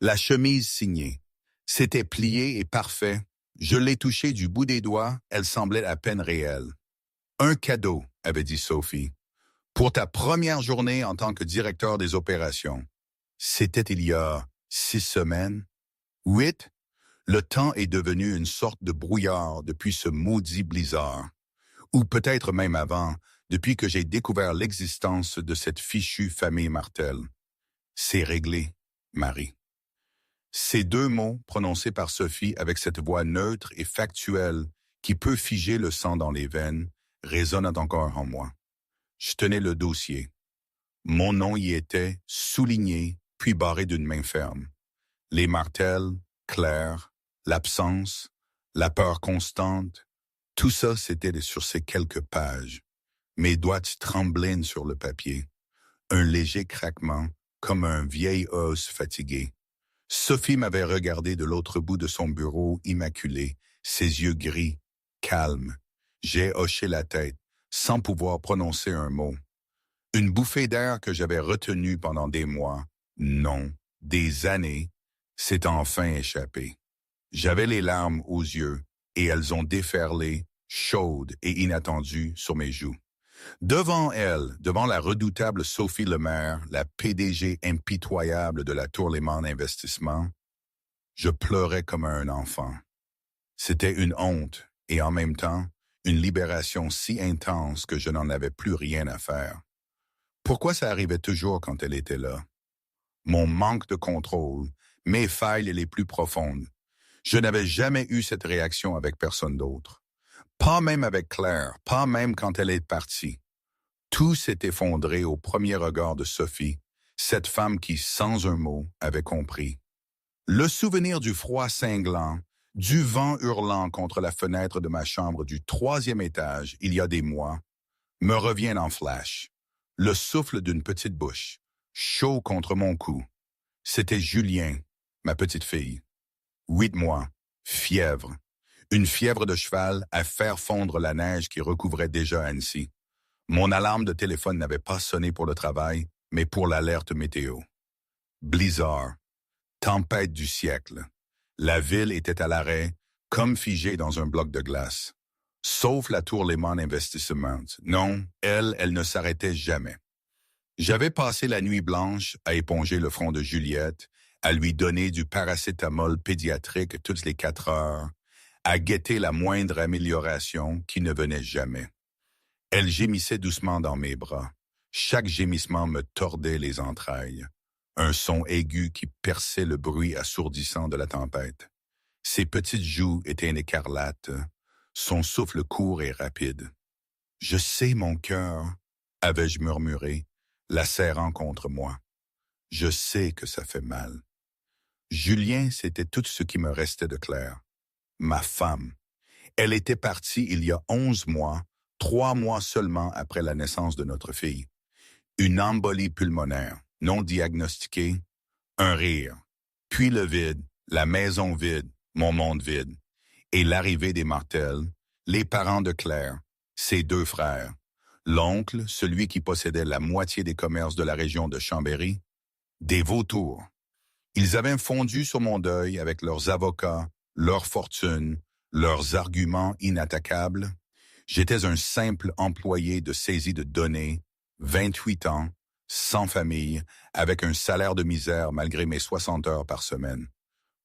La chemise signée. C'était plié et parfait. Je l'ai touchée du bout des doigts, elle semblait à peine réelle. Un cadeau, avait dit Sophie, pour ta première journée en tant que directeur des opérations. C'était il y a 6 semaines. 8. Le temps est devenu une sorte de brouillard depuis ce maudit blizzard. Ou peut-être même avant, depuis que j'ai découvert l'existence de cette fichue famille Martel. C'est réglé, Marie. Ces deux mots, prononcés par Sophie avec cette voix neutre et factuelle qui peut figer le sang dans les veines, résonnent encore en moi. Je tenais le dossier. Mon nom y était souligné, puis barré d'une main ferme. Les Martel, Claire, l'absence, la peur constante, tout ça c'était sur ces quelques pages. Mes doigts tremblaient sur le papier. Un léger craquement, comme un vieil os fatigué. Sophie m'avait regardé de l'autre bout de son bureau immaculé, ses yeux gris, calmes. J'ai hoché la tête, sans pouvoir prononcer un mot. Une bouffée d'air que j'avais retenue pendant des mois, non, des années, s'est enfin échappée. J'avais les larmes aux yeux, et elles ont déferlé, chaudes et inattendues, sur mes joues. Devant elle, devant la redoutable Sophie Lemaire, la PDG impitoyable de la Tour Lehman Investissement, je pleurais comme un enfant. C'était une honte et en même temps, une libération si intense que je n'en avais plus rien à faire. Pourquoi ça arrivait toujours quand elle était là? Mon manque de contrôle, mes failles les plus profondes. Je n'avais jamais eu cette réaction avec personne d'autre. Pas même avec Claire, pas même quand elle est partie. Tout s'est effondré au premier regard de Sophie, cette femme qui, sans un mot, avait compris. Le souvenir du froid cinglant, du vent hurlant contre la fenêtre de ma chambre du 3e étage, il y a des mois, me revient en flash. Le souffle d'une petite bouche, chaud contre mon cou. C'était Julien, ma petite fille. 8 mois, fièvre. Une fièvre de cheval à faire fondre la neige qui recouvrait déjà Annecy. Mon alarme de téléphone n'avait pas sonné pour le travail, mais pour l'alerte météo. Blizzard. Tempête du siècle. La ville était à l'arrêt, comme figée dans un bloc de glace. Sauf la Tour Lehman Investissement. Non, elle ne s'arrêtait jamais. J'avais passé la nuit blanche à éponger le front de Juliette, à lui donner du paracétamol pédiatrique toutes les 4 heures, à guetter la moindre amélioration qui ne venait jamais. Elle gémissait doucement dans mes bras. Chaque gémissement me tordait les entrailles. Un son aigu qui perçait le bruit assourdissant de la tempête. Ses petites joues étaient écarlates. Son souffle court et rapide. « Je sais, mon cœur, » avais-je murmuré, la serrant contre moi. « Je sais que ça fait mal. » Julien, c'était tout ce qui me restait de Claire. Ma femme. Elle était partie il y a 11 mois, 3 mois seulement après la naissance de notre fille. Une embolie pulmonaire, non diagnostiquée, un rire. Puis le vide, la maison vide, mon monde vide. Et l'arrivée des Martel, les parents de Claire, ses 2 frères. L'oncle, celui qui possédait la moitié des commerces de la région de Chambéry. Des vautours. Ils avaient fondu sur mon deuil avec leurs avocats, leurs fortunes, leurs arguments inattaquables. J'étais un simple employé de saisie de données, 28 ans, sans famille, avec un salaire de misère malgré mes 60 heures par semaine.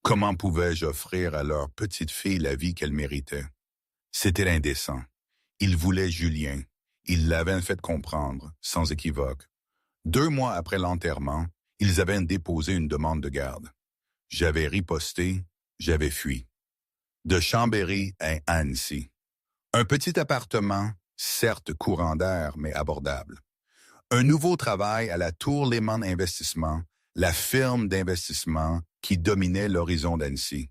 Comment pouvais-je offrir à leur petite fille la vie qu'elle méritait? C'était indécent. Ils voulaient Julien. Ils l'avaient fait comprendre, sans équivoque. 2 mois après l'enterrement, ils avaient déposé une demande de garde. J'avais riposté, j'avais fui. De Chambéry à Annecy. Un petit appartement, certes courant d'air, mais abordable. Un nouveau travail à la Tour Lehman Investissement, la firme d'investissement qui dominait l'horizon d'Annecy.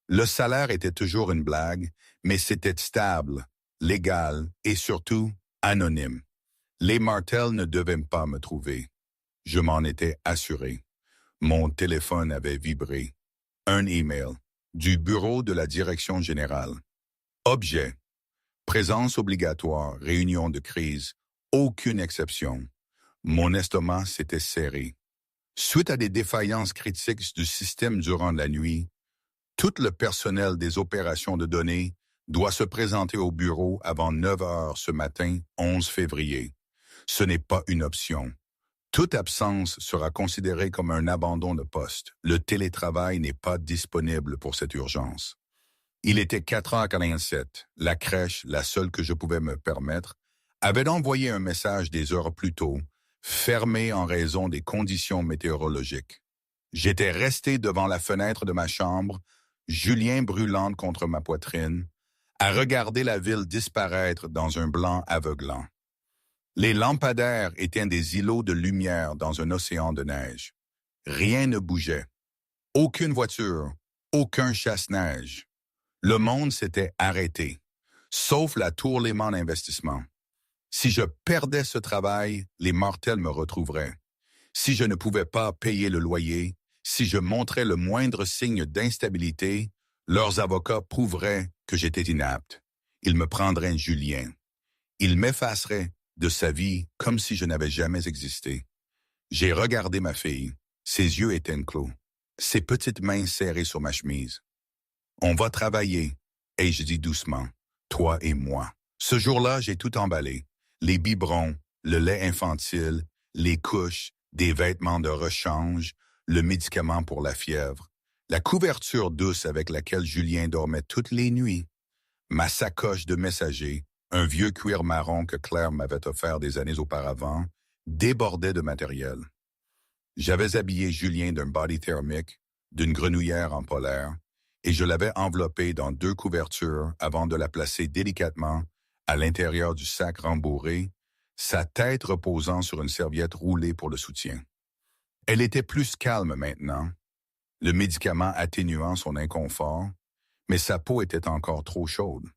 Le salaire était toujours une blague, mais c'était stable, légal et surtout anonyme. Les Martel ne devaient pas me trouver. Je m'en étais assuré. Mon téléphone avait vibré. Un email du bureau de la direction générale. Objet. Présence obligatoire, réunion de crise. Aucune exception. Mon estomac s'était serré. Suite à des défaillances critiques du système durant la nuit, tout le personnel des opérations de données doit se présenter au bureau avant 9 heures ce matin, 11 février. Ce n'est pas une option. Toute absence sera considérée comme un abandon de poste. Le télétravail n'est pas disponible pour cette urgence. Il était 4h47. La crèche, la seule que je pouvais me permettre, avait envoyé un message des heures plus tôt, fermé en raison des conditions météorologiques. J'étais resté devant la fenêtre de ma chambre, Julien brûlante contre ma poitrine, à regarder la ville disparaître dans un blanc aveuglant. Les lampadaires étaient des îlots de lumière dans un océan de neige. Rien ne bougeait. Aucune voiture, aucun chasse-neige. Le monde s'était arrêté, sauf la Tour Lehman Investissement. Si je perdais ce travail, les mortels me retrouveraient. Si je ne pouvais pas payer le loyer, si je montrais le moindre signe d'instabilité, leurs avocats prouveraient que j'étais inapte. Ils me prendraient Julien. Ils m'effaceraient de sa vie comme si je n'avais jamais existé. J'ai regardé ma fille. Ses yeux étaient clos. Ses petites mains serrées sur ma chemise. On va travailler, ai-je dit doucement, toi et moi. Ce jour-là, j'ai tout emballé. Les biberons, le lait infantile, les couches, des vêtements de rechange, le médicament pour la fièvre, la couverture douce avec laquelle Julien dormait toutes les nuits, ma sacoche de messager, un vieux cuir marron que Claire m'avait offert des années auparavant, débordait de matériel. J'avais habillé Julien d'un body thermique, d'une grenouillère en polaire, et je l'avais enveloppé dans 2 couvertures avant de la placer délicatement à l'intérieur du sac rembourré, sa tête reposant sur une serviette roulée pour le soutien. Elle était plus calme maintenant, le médicament atténuant son inconfort, mais sa peau était encore trop chaude.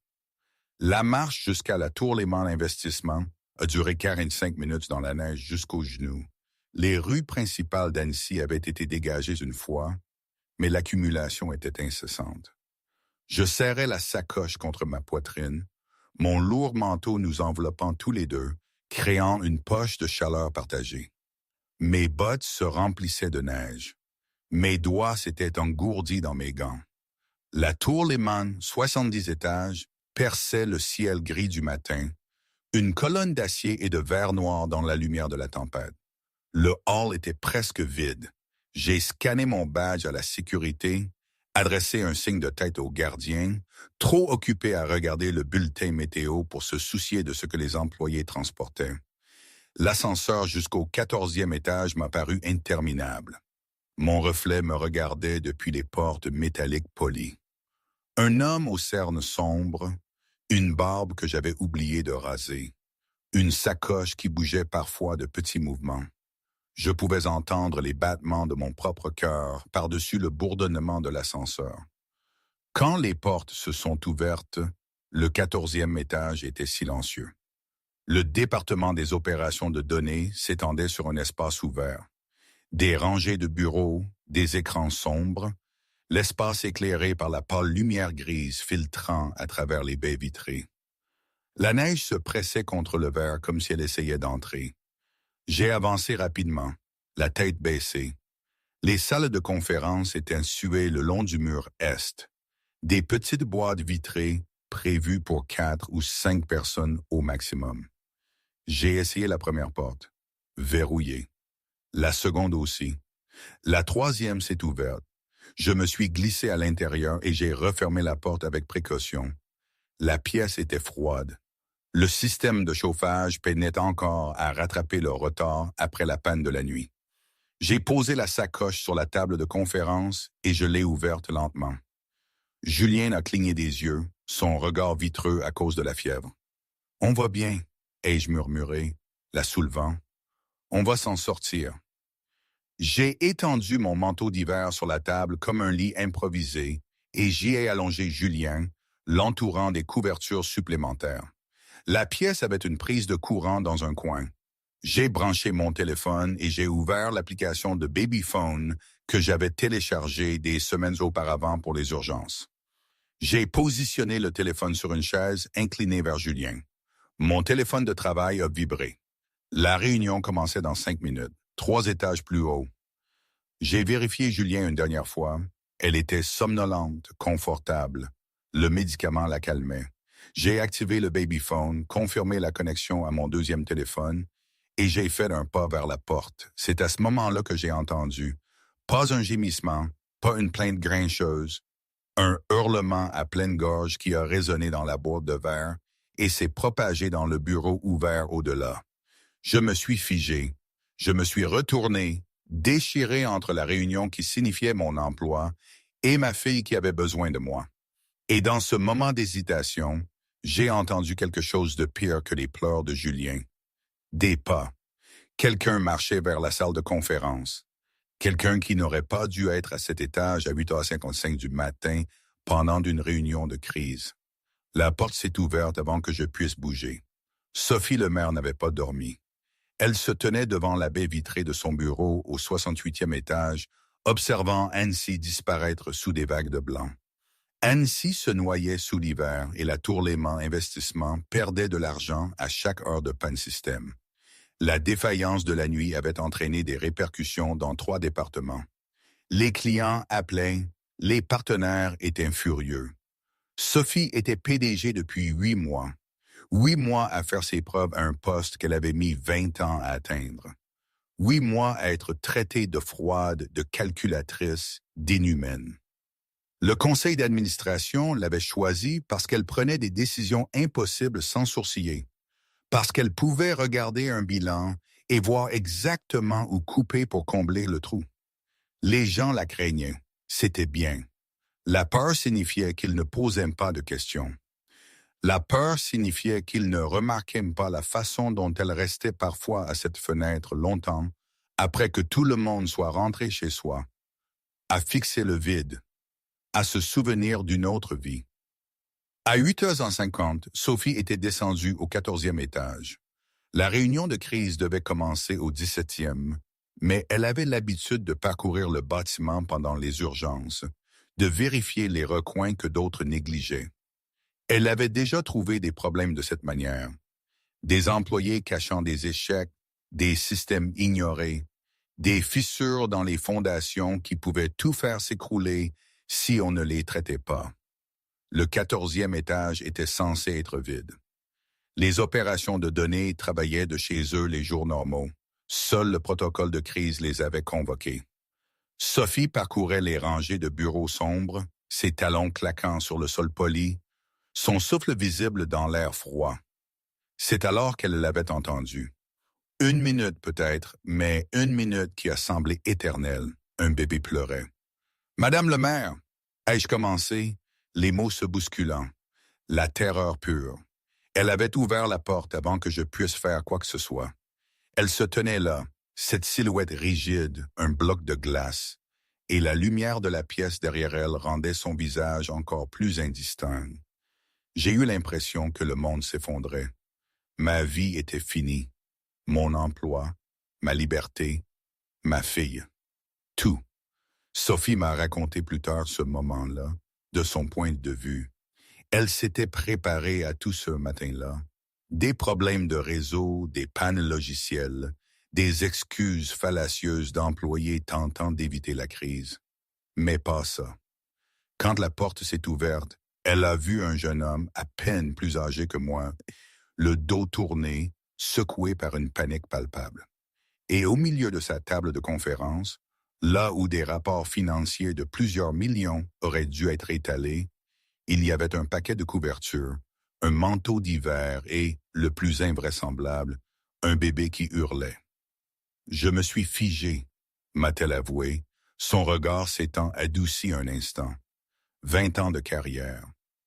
La marche jusqu'à la Tour Lehman Investissement a duré 45 minutes dans la neige jusqu'aux genoux. Les rues principales d'Annecy avaient été dégagées une fois, mais l'accumulation était incessante. Je serrais la sacoche contre ma poitrine, mon lourd manteau nous enveloppant tous les deux, créant une poche de chaleur partagée. Mes bottes se remplissaient de neige. Mes doigts s'étaient engourdis dans mes gants. La Tour Lehman, 70 étages, perçait le ciel gris du matin, une colonne d'acier et de verre noir dans la lumière de la tempête. Le hall était presque vide. J'ai scanné mon badge à la sécurité, adressé un signe de tête au gardien, trop occupé à regarder le bulletin météo pour se soucier de ce que les employés transportaient. L'ascenseur jusqu'au 14e étage m'a paru interminable. Mon reflet me regardait depuis les portes métalliques polies. Un homme aux cernes sombres, une barbe que j'avais oublié de raser, une sacoche qui bougeait parfois de petits mouvements. Je pouvais entendre les battements de mon propre cœur par-dessus le bourdonnement de l'ascenseur. Quand les portes se sont ouvertes, le 14e étage était silencieux. Le département des opérations de données s'étendait sur un espace ouvert. Des rangées de bureaux, des écrans sombres, l'espace éclairé par la pâle lumière grise filtrant à travers les baies vitrées. La neige se pressait contre le verre comme si elle essayait d'entrer. J'ai avancé rapidement, la tête baissée. Les salles de conférence étaient suées le long du mur est. Des petites boîtes vitrées prévues pour 4 ou 5 personnes au maximum. J'ai essayé la première porte, verrouillée. La seconde aussi. La 3e s'est ouverte. Je me suis glissé à l'intérieur et j'ai refermé la porte avec précaution. La pièce était froide. Le système de chauffage peinait encore à rattraper le retard après la panne de la nuit. J'ai posé la sacoche sur la table de conférence et je l'ai ouverte lentement. Julien a cligné des yeux, son regard vitreux à cause de la fièvre. « On va bien », ai-je murmuré, la soulevant. « On va s'en sortir. » J'ai étendu mon manteau d'hiver sur la table comme un lit improvisé et j'y ai allongé Julien, l'entourant des couvertures supplémentaires. La pièce avait une prise de courant dans un coin. J'ai branché mon téléphone et j'ai ouvert l'application de Babyphone que j'avais téléchargée des semaines auparavant pour les urgences. J'ai positionné le téléphone sur une chaise inclinée vers Julien. Mon téléphone de travail a vibré. La réunion commençait dans 5 minutes, 3 étages plus haut. J'ai vérifié Julien une dernière fois. Elle était somnolente, confortable. Le médicament la calmait. J'ai activé le babyphone, confirmé la connexion à mon deuxième téléphone et j'ai fait un pas vers la porte. C'est à ce moment-là que j'ai entendu. Pas un gémissement, pas une plainte grincheuse, un hurlement à pleine gorge qui a résonné dans la boîte de verre et s'est propagé dans le bureau ouvert au-delà. Je me suis figé. Je me suis retourné, déchiré entre la réunion qui signifiait mon emploi et ma fille qui avait besoin de moi. Et dans ce moment d'hésitation, j'ai entendu quelque chose de pire que les pleurs de Julien. Des pas. Quelqu'un marchait vers la salle de conférence. Quelqu'un qui n'aurait pas dû être à cet étage à 8h55 du matin pendant une réunion de crise. La porte s'est ouverte avant que je puisse bouger. Sophie Lemaire n'avait pas dormi. Elle se tenait devant la baie vitrée de son bureau au 68e étage, observant Annecy disparaître sous des vagues de blanc. Annecy se noyait sous l'hiver et la Tour Lehman Investissement perdait de l'argent à chaque heure de panne système. La défaillance de la nuit avait entraîné des répercussions dans 3 départements. Les clients appelaient, les partenaires étaient furieux. Sophie était PDG depuis 8 mois. 8 mois à faire ses preuves à un poste qu'elle avait mis 20 ans à atteindre. 8 mois à être traitée de froide, de calculatrice, d'inhumaine. Le conseil d'administration l'avait choisie parce qu'elle prenait des décisions impossibles sans sourciller, parce qu'elle pouvait regarder un bilan et voir exactement où couper pour combler le trou. Les gens la craignaient. C'était bien. La peur signifiait qu'ils ne posaient pas de questions. La peur signifiait qu'ils ne remarquaient pas la façon dont elle restait parfois à cette fenêtre longtemps, après que tout le monde soit rentré chez soi, à fixer le vide, à se souvenir d'une autre vie. À 8h50, Sophie était descendue au 14e étage. La réunion de crise devait commencer au 17e, mais elle avait l'habitude de parcourir le bâtiment pendant les urgences, de vérifier les recoins que d'autres négligeaient. Elle avait déjà trouvé des problèmes de cette manière. Des employés cachant des échecs, des systèmes ignorés, des fissures dans les fondations qui pouvaient tout faire s'écrouler si on ne les traitait pas. Le 14e étage était censé être vide. Les opérations de données travaillaient de chez eux les jours normaux. Seul le protocole de crise les avait convoqués. Sophie parcourait les rangées de bureaux sombres, ses talons claquant sur le sol poli, son souffle visible dans l'air froid. C'est alors qu'elle l'avait entendu. 1 minute peut-être, mais 1 minute qui a semblé éternelle. Un bébé pleurait. « Madame le maire !» ai-je commencé, les mots se bousculant. La terreur pure. Elle avait ouvert la porte avant que je puisse faire quoi que ce soit. Elle se tenait là, cette silhouette rigide, un bloc de glace, et la lumière de la pièce derrière elle rendait son visage encore plus indistinct. J'ai eu l'impression que le monde s'effondrait. Ma vie était finie. Mon emploi, ma liberté, ma fille. Tout. Sophie m'a raconté plus tard ce moment-là, de son point de vue. Elle s'était préparée à tout ce matin-là. Des problèmes de réseau, des pannes logicielles, des excuses fallacieuses d'employés tentant d'éviter la crise. Mais pas ça. Quand la porte s'est ouverte, elle a vu un jeune homme à peine plus âgé que moi, le dos tourné, secoué par une panique palpable. Et au milieu de sa table de conférence, là où des rapports financiers de plusieurs millions auraient dû être étalés, il y avait un paquet de couvertures, un manteau d'hiver et, le plus invraisemblable, un bébé qui hurlait. Je me suis figé, m'a-t-elle avoué, son regard s'étant adouci un instant. 20 ans de carrière,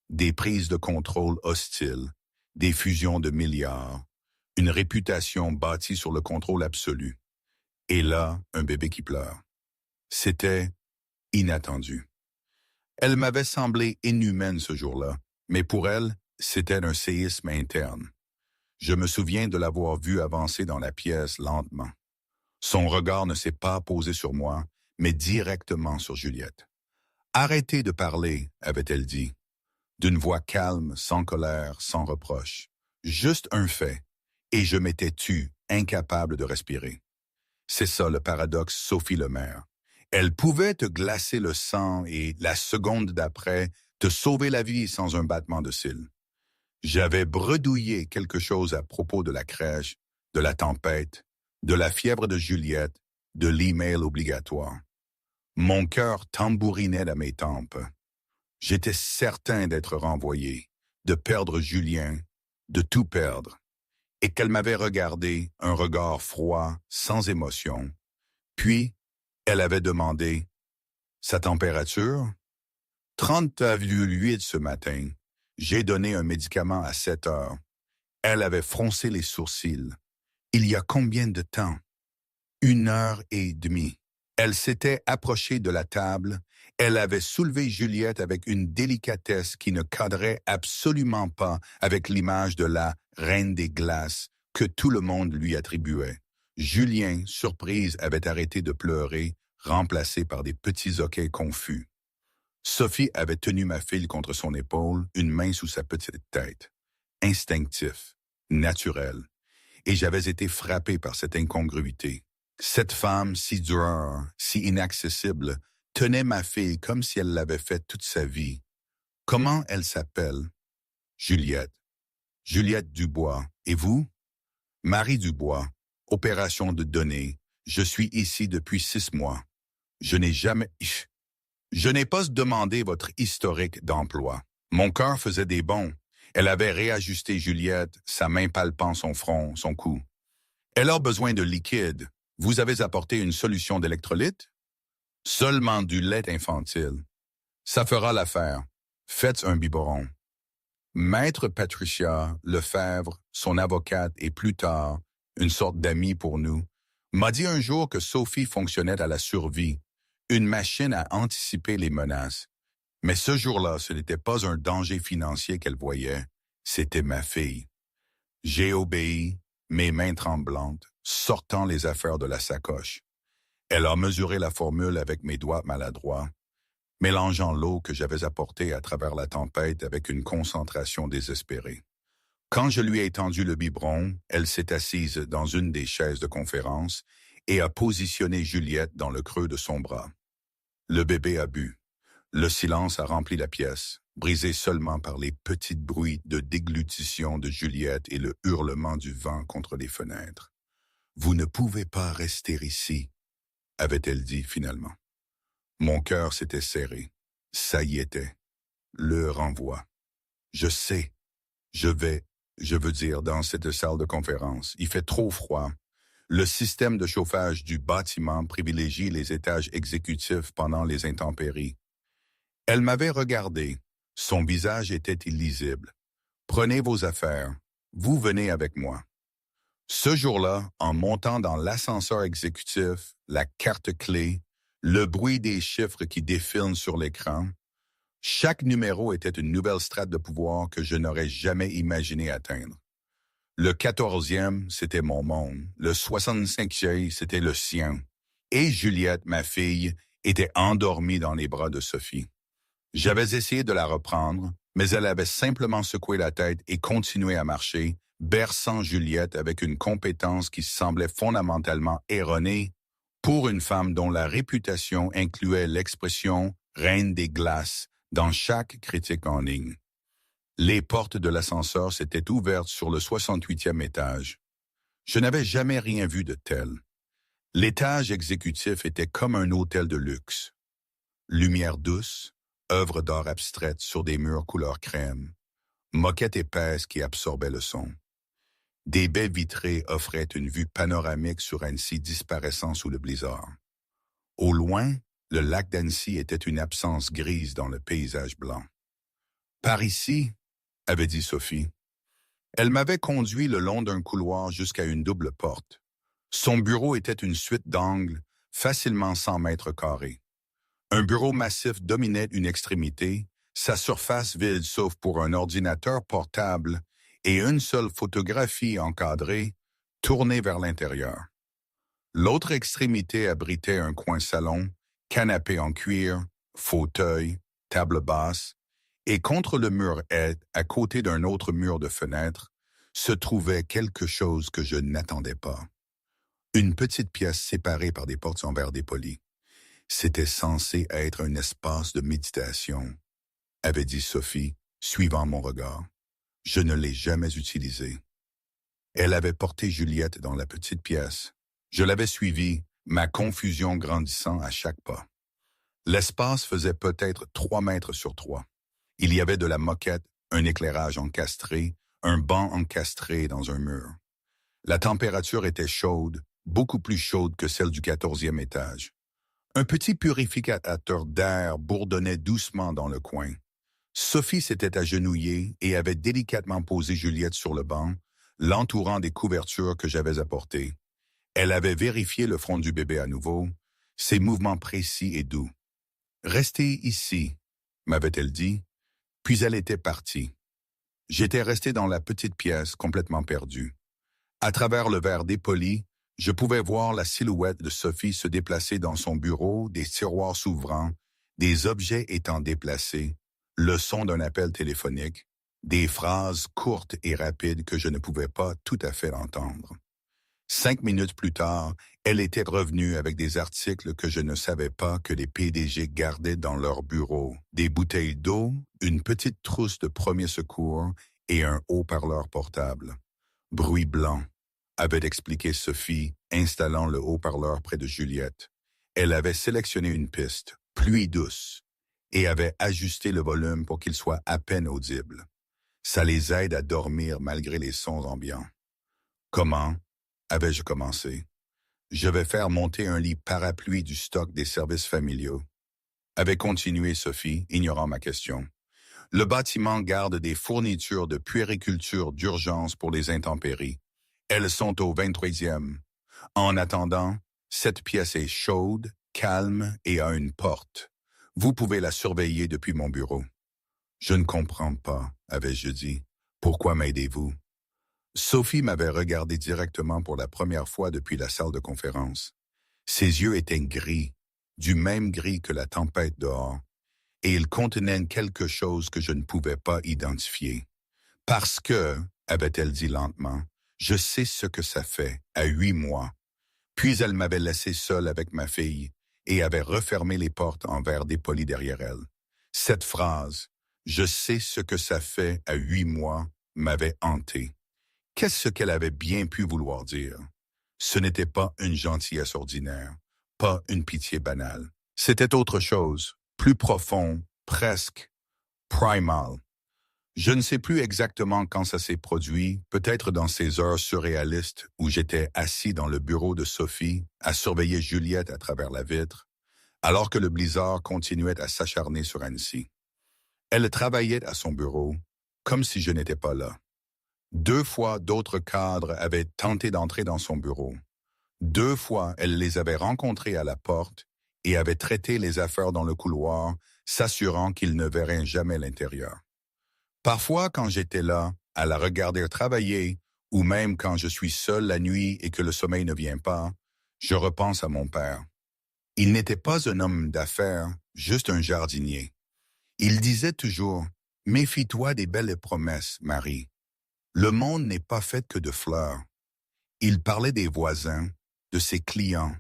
des prises de contrôle hostiles, des fusions de milliards, une réputation bâtie sur le contrôle absolu. Et là, un bébé qui pleure. C'était inattendu. Elle m'avait semblé inhumaine ce jour-là, mais pour elle, c'était un séisme interne. Je me souviens de l'avoir vue avancer dans la pièce lentement. Son regard ne s'est pas posé sur moi, mais directement sur Juliette. « Arrêtez de parler », avait-elle dit, d'une voix calme, sans colère, sans reproche. Juste un fait, et je m'étais tu, incapable de respirer. C'est ça le paradoxe Sophie Lemaire. Elle pouvait te glacer le sang et, la seconde d'après, te sauver la vie sans un battement de cils. J'avais bredouillé quelque chose à propos de la crèche, de la tempête, de la fièvre de Juliette, de l'email obligatoire. Mon cœur tambourinait à mes tempes. J'étais certain d'être renvoyé, de perdre Julien, de tout perdre, et qu'elle m'avait regardé, un regard froid, sans émotion. Puis, elle avait demandé « Sa température ?» 30,8 ce matin. J'ai donné un médicament à 7 heures. Elle avait froncé les sourcils. Il y a combien de temps? 1 heure et demie. Elle s'était approchée de la table. Elle avait soulevé Juliette avec une délicatesse qui ne cadrait absolument pas avec l'image de la reine des glaces que tout le monde lui attribuait. Julien, surprise, avait arrêté de pleurer, remplacé par des petits hoquets confus. Sophie avait tenu ma fille contre son épaule, une main sous sa petite tête. Instinctif, naturel. Et j'avais été frappé par cette incongruité. Cette femme si dure, si inaccessible, tenait ma fille comme si elle l'avait fait toute sa vie. Comment elle s'appelle? Juliette. Juliette Dubois. Et vous? Marie Dubois. Opération de données. Je suis ici depuis 6 mois. Je n'ai pas demandé votre historique d'emploi. Mon cœur faisait des bonds. Elle avait réajusté Juliette, sa main palpant son front, son cou. Elle a besoin de liquide. Vous avez apporté une solution d'électrolyte? Seulement du lait infantile. Ça fera l'affaire. Faites un biberon. Maître Patricia Lefebvre, son avocate et plus tard, une sorte d'amie pour nous, m'a dit un jour que Sophie fonctionnait à la survie, une machine à anticiper les menaces. Mais ce jour-là, ce n'était pas un danger financier qu'elle voyait, c'était ma fille. J'ai obéi, mes mains tremblantes, sortant les affaires de la sacoche. Elle a mesuré la formule avec mes doigts maladroits, mélangeant l'eau que j'avais apportée à travers la tempête avec une concentration désespérée. Quand je lui ai tendu le biberon, elle s'est assise dans une des chaises de conférence et a positionné Juliette dans le creux de son bras. Le bébé a bu. Le silence a rempli la pièce, brisé seulement par les petits bruits de déglutition de Juliette et le hurlement du vent contre les fenêtres. « Vous ne pouvez pas rester ici », avait-elle dit finalement. Mon cœur s'était serré. Ça y était. Le renvoi. Je sais. Je veux dire, dans cette salle de conférence. Il fait trop froid. Le système de chauffage du bâtiment privilégie les étages exécutifs pendant les intempéries. Elle m'avait regardé. Son visage était illisible. Prenez vos affaires. Vous venez avec moi. Ce jour-là, en montant dans l'ascenseur exécutif, la carte clé, le bruit des chiffres qui défilent sur l'écran, chaque numéro était une nouvelle strate de pouvoir que je n'aurais jamais imaginé atteindre. Le 14e, c'était mon monde. Le 65e, c'était le sien. Et Juliette, ma fille, était endormie dans les bras de Sophie. J'avais essayé de la reprendre, mais elle avait simplement secoué la tête et continué à marcher, berçant Juliette avec une compétence qui semblait fondamentalement erronée pour une femme dont la réputation incluait l'expression « reine des glaces » dans chaque critique en ligne. Les portes de l'ascenseur s'étaient ouvertes sur le 68e étage. Je n'avais jamais rien vu de tel. L'étage exécutif était comme un hôtel de luxe. Lumière douce, œuvres d'art abstraites sur des murs couleur crème, moquette épaisse qui absorbait le son. Des baies vitrées offraient une vue panoramique sur Annecy disparaissant sous le blizzard. Au loin, le lac d'Annecy était une absence grise dans le paysage blanc. « Par ici », avait dit Sophie. Elle m'avait conduit le long d'un couloir jusqu'à une double porte. Son bureau était une suite d'angles, facilement 100 mètres carrés. Un bureau massif dominait une extrémité, sa surface vide sauf pour un ordinateur portable et une seule photographie encadrée, tournée vers l'intérieur. L'autre extrémité abritait un coin salon, canapé en cuir, fauteuil, table basse, et contre le mur aide, à côté d'un autre mur de fenêtre, se trouvait quelque chose que je n'attendais pas. Une petite pièce séparée par des portes en verre dépoli. C'était censé être un espace de méditation, avait dit Sophie, suivant mon regard. Je ne l'ai jamais utilisé. Elle avait porté Juliette dans la petite pièce. Je l'avais suivie, ma confusion grandissant à chaque pas. L'espace faisait peut-être 3 mètres sur 3. Il y avait de la moquette, un éclairage encastré, un banc encastré dans un mur. La température était chaude, beaucoup plus chaude que celle du 14e étage. Un petit purificateur d'air bourdonnait doucement dans le coin. Sophie s'était agenouillée et avait délicatement posé Juliette sur le banc, l'entourant des couvertures que j'avais apportées. Elle avait vérifié le front du bébé à nouveau, ses mouvements précis et doux. « Restez ici », m'avait-elle dit, puis elle était partie. J'étais resté dans la petite pièce complètement perdu. À travers le verre dépoli, je pouvais voir la silhouette de Sophie se déplacer dans son bureau, des tiroirs s'ouvrant, des objets étant déplacés, le son d'un appel téléphonique, des phrases courtes et rapides que je ne pouvais pas tout à fait entendre. 5 minutes plus tard, elle était revenue avec des articles que je ne savais pas que les PDG gardaient dans leur bureau. Des bouteilles d'eau, une petite trousse de premier secours et un haut-parleur portable. Bruit blanc, avait expliqué Sophie, installant le haut-parleur près de Juliette. Elle avait sélectionné une piste, pluie douce, et avait ajusté le volume pour qu'il soit à peine audible. Ça les aide à dormir malgré les sons ambiants. Comment avais-je commencé? Je vais faire monter un lit parapluie du stock des services familiaux. Avait continué Sophie, ignorant ma question. Le bâtiment garde des fournitures de puériculture d'urgence pour les intempéries. Elles sont au 23e. En attendant, cette pièce est chaude, calme et a une porte. Vous pouvez la surveiller depuis mon bureau. Je ne comprends pas, avais-je dit. Pourquoi m'aidez-vous? Sophie m'avait regardé directement pour la première fois depuis la salle de conférence. Ses yeux étaient gris, du même gris que la tempête dehors, et ils contenaient quelque chose que je ne pouvais pas identifier. Parce que, avait-elle dit lentement, je sais ce que ça fait, à 8 mois. Puis elle m'avait laissé seule avec ma fille et avait refermé les portes en verre dépoli derrière elle. Cette phrase, je sais ce que ça fait à 8 mois, m'avait hanté. Qu'est-ce qu'elle avait bien pu vouloir dire? Ce n'était pas une gentillesse ordinaire, pas une pitié banale. C'était autre chose, plus profond, presque primal. Je ne sais plus exactement quand ça s'est produit, peut-être dans ces heures surréalistes où j'étais assis dans le bureau de Sophie à surveiller Juliette à travers la vitre, alors que le blizzard continuait à s'acharner sur Annecy. Elle travaillait à son bureau, comme si je n'étais pas là. 2 fois, d'autres cadres avaient tenté d'entrer dans son bureau. 2 fois, elle les avait rencontrés à la porte et avait traité les affaires dans le couloir, s'assurant qu'ils ne verraient jamais l'intérieur. Parfois, quand j'étais là, à la regarder travailler, ou même quand je suis seul la nuit et que le sommeil ne vient pas, je repense à mon père. Il n'était pas un homme d'affaires, juste un jardinier. Il disait toujours, « Méfie-toi des belles promesses, Marie. Le monde n'est pas fait que de fleurs. » Il parlait des voisins, de ses clients.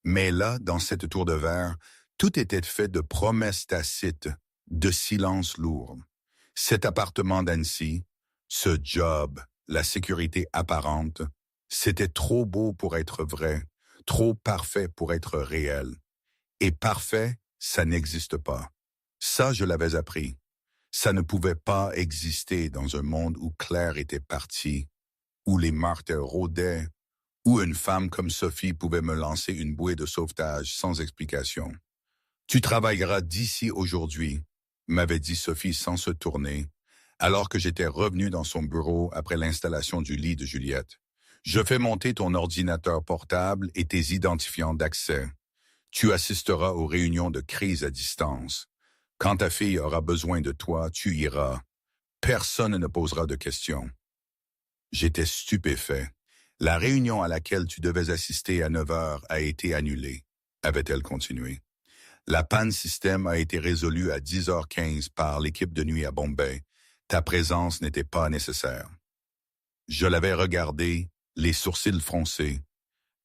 Mais là, dans cette tour de verre, tout était fait de promesses tacites, de silence lourd. Cet appartement d'Annecy, ce job, la sécurité apparente, c'était trop beau pour être vrai, trop parfait pour être réel. Et parfait, ça n'existe pas. Ça, je l'avais appris. Ça ne pouvait pas exister dans un monde où Claire était partie, où les martyrs rôdaient, où une femme comme Sophie pouvait me lancer une bouée de sauvetage sans explication. « Tu travailleras d'ici aujourd'hui », m'avait dit Sophie sans se tourner, alors que j'étais revenu dans son bureau après l'installation du lit de Juliette. « Je fais monter ton ordinateur portable et tes identifiants d'accès. Tu assisteras aux réunions de crise à distance. Quand ta fille aura besoin de toi, tu iras. Personne ne posera de questions. » J'étais stupéfait. « La réunion à laquelle tu devais assister à 9 heures a été annulée, » avait-elle continué. « La panne système a été résolue à 10h15 par l'équipe de nuit à Bombay. Ta présence n'était pas nécessaire. » Je l'avais regardé, les sourcils froncés.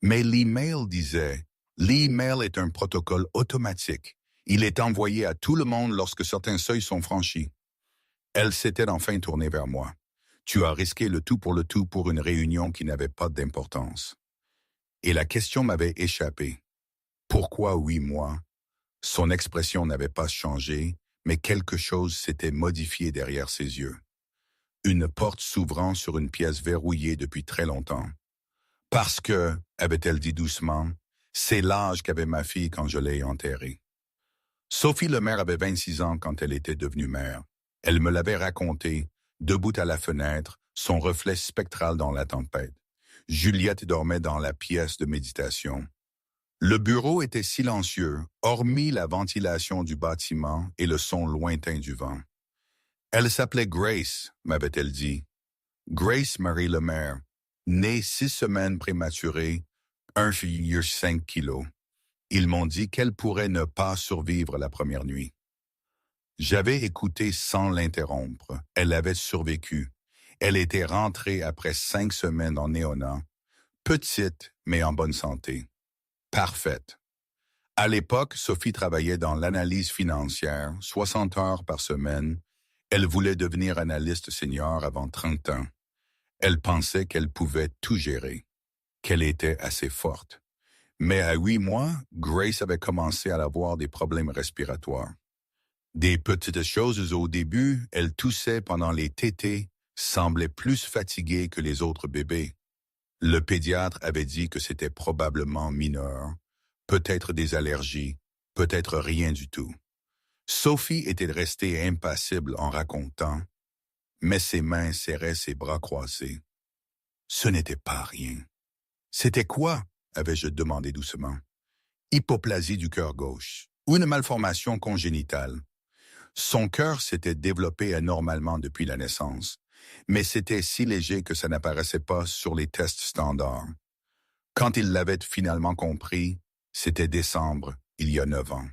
Mais l'email disait L'email est un protocole automatique. Il est envoyé à tout le monde lorsque certains seuils sont franchis. Elle s'était enfin tournée vers moi. Tu as risqué le tout pour une réunion qui n'avait pas d'importance. Et la question m'avait échappé. Pourquoi 8 mois? Son expression n'avait pas changé, mais quelque chose s'était modifié derrière ses yeux. Une porte s'ouvrant sur une pièce verrouillée depuis très longtemps. Parce que, avait-elle dit doucement, c'est l'âge qu'avait ma fille quand je l'ai enterrée. Sophie Lemaire avait 26 ans quand elle était devenue mère. Elle me l'avait raconté, debout à la fenêtre, son reflet spectral dans la tempête. Juliette dormait dans la pièce de méditation. Le bureau était silencieux, hormis la ventilation du bâtiment et le son lointain du vent. Elle s'appelait Grace, m'avait-elle dit. Grace Marie Lemaire, née 6 semaines prématurée, 1,5 kg. Ils m'ont dit qu'elle pourrait ne pas survivre la première nuit. J'avais écouté sans l'interrompre. Elle avait survécu. Elle était rentrée après 5 semaines en néonat, petite mais en bonne santé. Parfaite. À l'époque, Sophie travaillait dans l'analyse financière, 60 heures par semaine. Elle voulait devenir analyste senior avant 30 ans. Elle pensait qu'elle pouvait tout gérer, qu'elle était assez forte. Mais à 8 mois, Grace avait commencé à avoir des problèmes respiratoires. Des petites choses au début, elle toussait pendant les tétés, semblait plus fatiguée que les autres bébés. Le pédiatre avait dit que c'était probablement mineur, peut-être des allergies, peut-être rien du tout. Sophie était restée impassible en racontant, mais ses mains serraient ses bras croisés. Ce n'était pas rien. C'était quoi? Avais-je demandé doucement. Hypoplasie du cœur gauche, ou une malformation congénitale. Son cœur s'était développé anormalement depuis la naissance, mais c'était si léger que ça n'apparaissait pas sur les tests standards. Quand il l'avait finalement compris, c'était décembre, il y a 9 ans.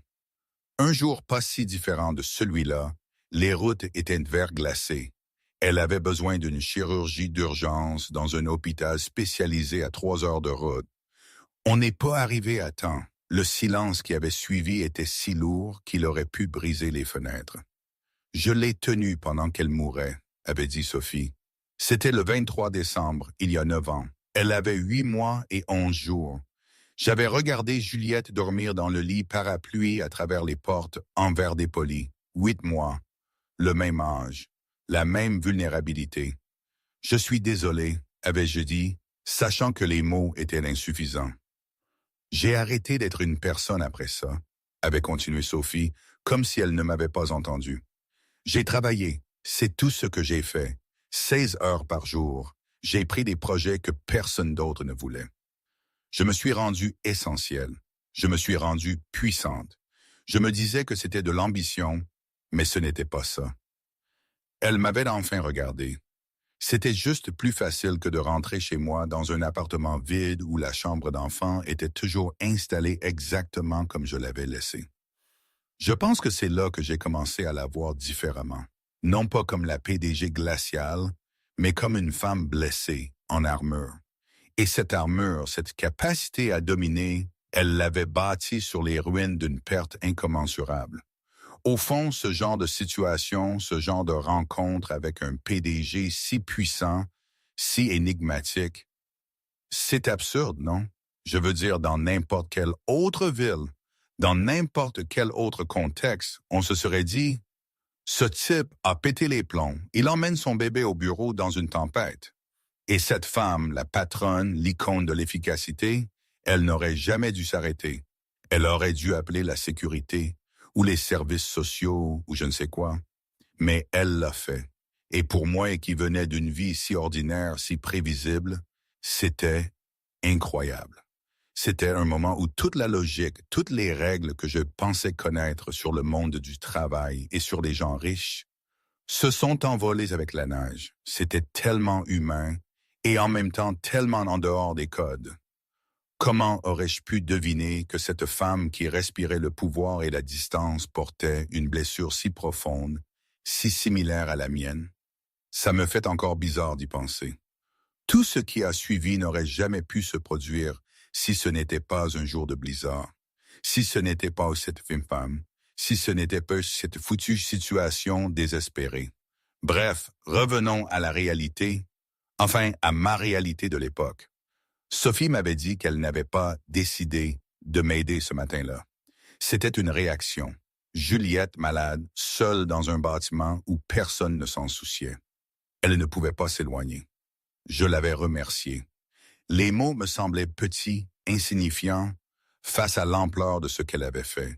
Un jour pas si différent de celui-là, les routes étaient verglacées. Elle avait besoin d'une chirurgie d'urgence dans un hôpital spécialisé à 3 heures de route. On n'est pas arrivé à temps. Le silence qui avait suivi était si lourd qu'il aurait pu briser les fenêtres. Je l'ai tenue pendant qu'elle mourait, avait dit Sophie. C'était le 23 décembre, il y a 9 ans. Elle avait 8 mois et 11 jours. J'avais regardé Juliette dormir dans le lit parapluie à travers les portes en verre dépoli. 8 mois. Le même âge. La même vulnérabilité. Je suis désolé, avais-je dit, sachant que les mots étaient insuffisants. J'ai arrêté d'être une personne après ça, avait continué Sophie, comme si elle ne m'avait pas entendu. J'ai travaillé, c'est tout ce que j'ai fait. 16 heures par jour. J'ai pris des projets que personne d'autre ne voulait. Je me suis rendue essentielle. Je me suis rendue puissante. Je me disais que c'était de l'ambition, mais ce n'était pas ça. Elle m'avait enfin regardé. C'était juste plus facile que de rentrer chez moi dans un appartement vide où la chambre d'enfant était toujours installée exactement comme je l'avais laissée. Je pense que c'est là que j'ai commencé à la voir différemment. Non pas comme la PDG glaciale, mais comme une femme blessée, en armure. Et cette armure, cette capacité à dominer, elle l'avait bâtie sur les ruines d'une perte incommensurable. Au fond, ce genre de situation, ce genre de rencontre avec un PDG si puissant, si énigmatique, c'est absurde, non? Je veux dire, dans n'importe quelle autre ville, dans n'importe quel autre contexte, on se serait dit, ce type a pété les plombs, il emmène son bébé au bureau dans une tempête. Et cette femme, la patronne, l'icône de l'efficacité, elle n'aurait jamais dû s'arrêter. Elle aurait dû appeler la sécurité, ou les services sociaux, ou je ne sais quoi. Mais elle l'a fait. Et pour moi, qui venais d'une vie si ordinaire, si prévisible, c'était incroyable. C'était un moment où toute la logique, toutes les règles que je pensais connaître sur le monde du travail et sur les gens riches, se sont envolées avec la neige. C'était tellement humain et en même temps tellement en dehors des codes. Comment aurais-je pu deviner que cette femme qui respirait le pouvoir et la distance portait une blessure si profonde, si similaire à la mienne? Ça me fait encore bizarre d'y penser. Tout ce qui a suivi n'aurait jamais pu se produire si ce n'était pas un jour de blizzard, si ce n'était pas cette femme, si ce n'était pas cette foutue situation désespérée. Bref, revenons à la réalité, enfin à ma réalité de l'époque. Sophie m'avait dit qu'elle n'avait pas décidé de m'aider ce matin-là. C'était une réaction. Juliette malade, seule dans un bâtiment où personne ne s'en souciait. Elle ne pouvait pas s'éloigner. Je l'avais remerciée. Les mots me semblaient petits, insignifiants, face à l'ampleur de ce qu'elle avait fait.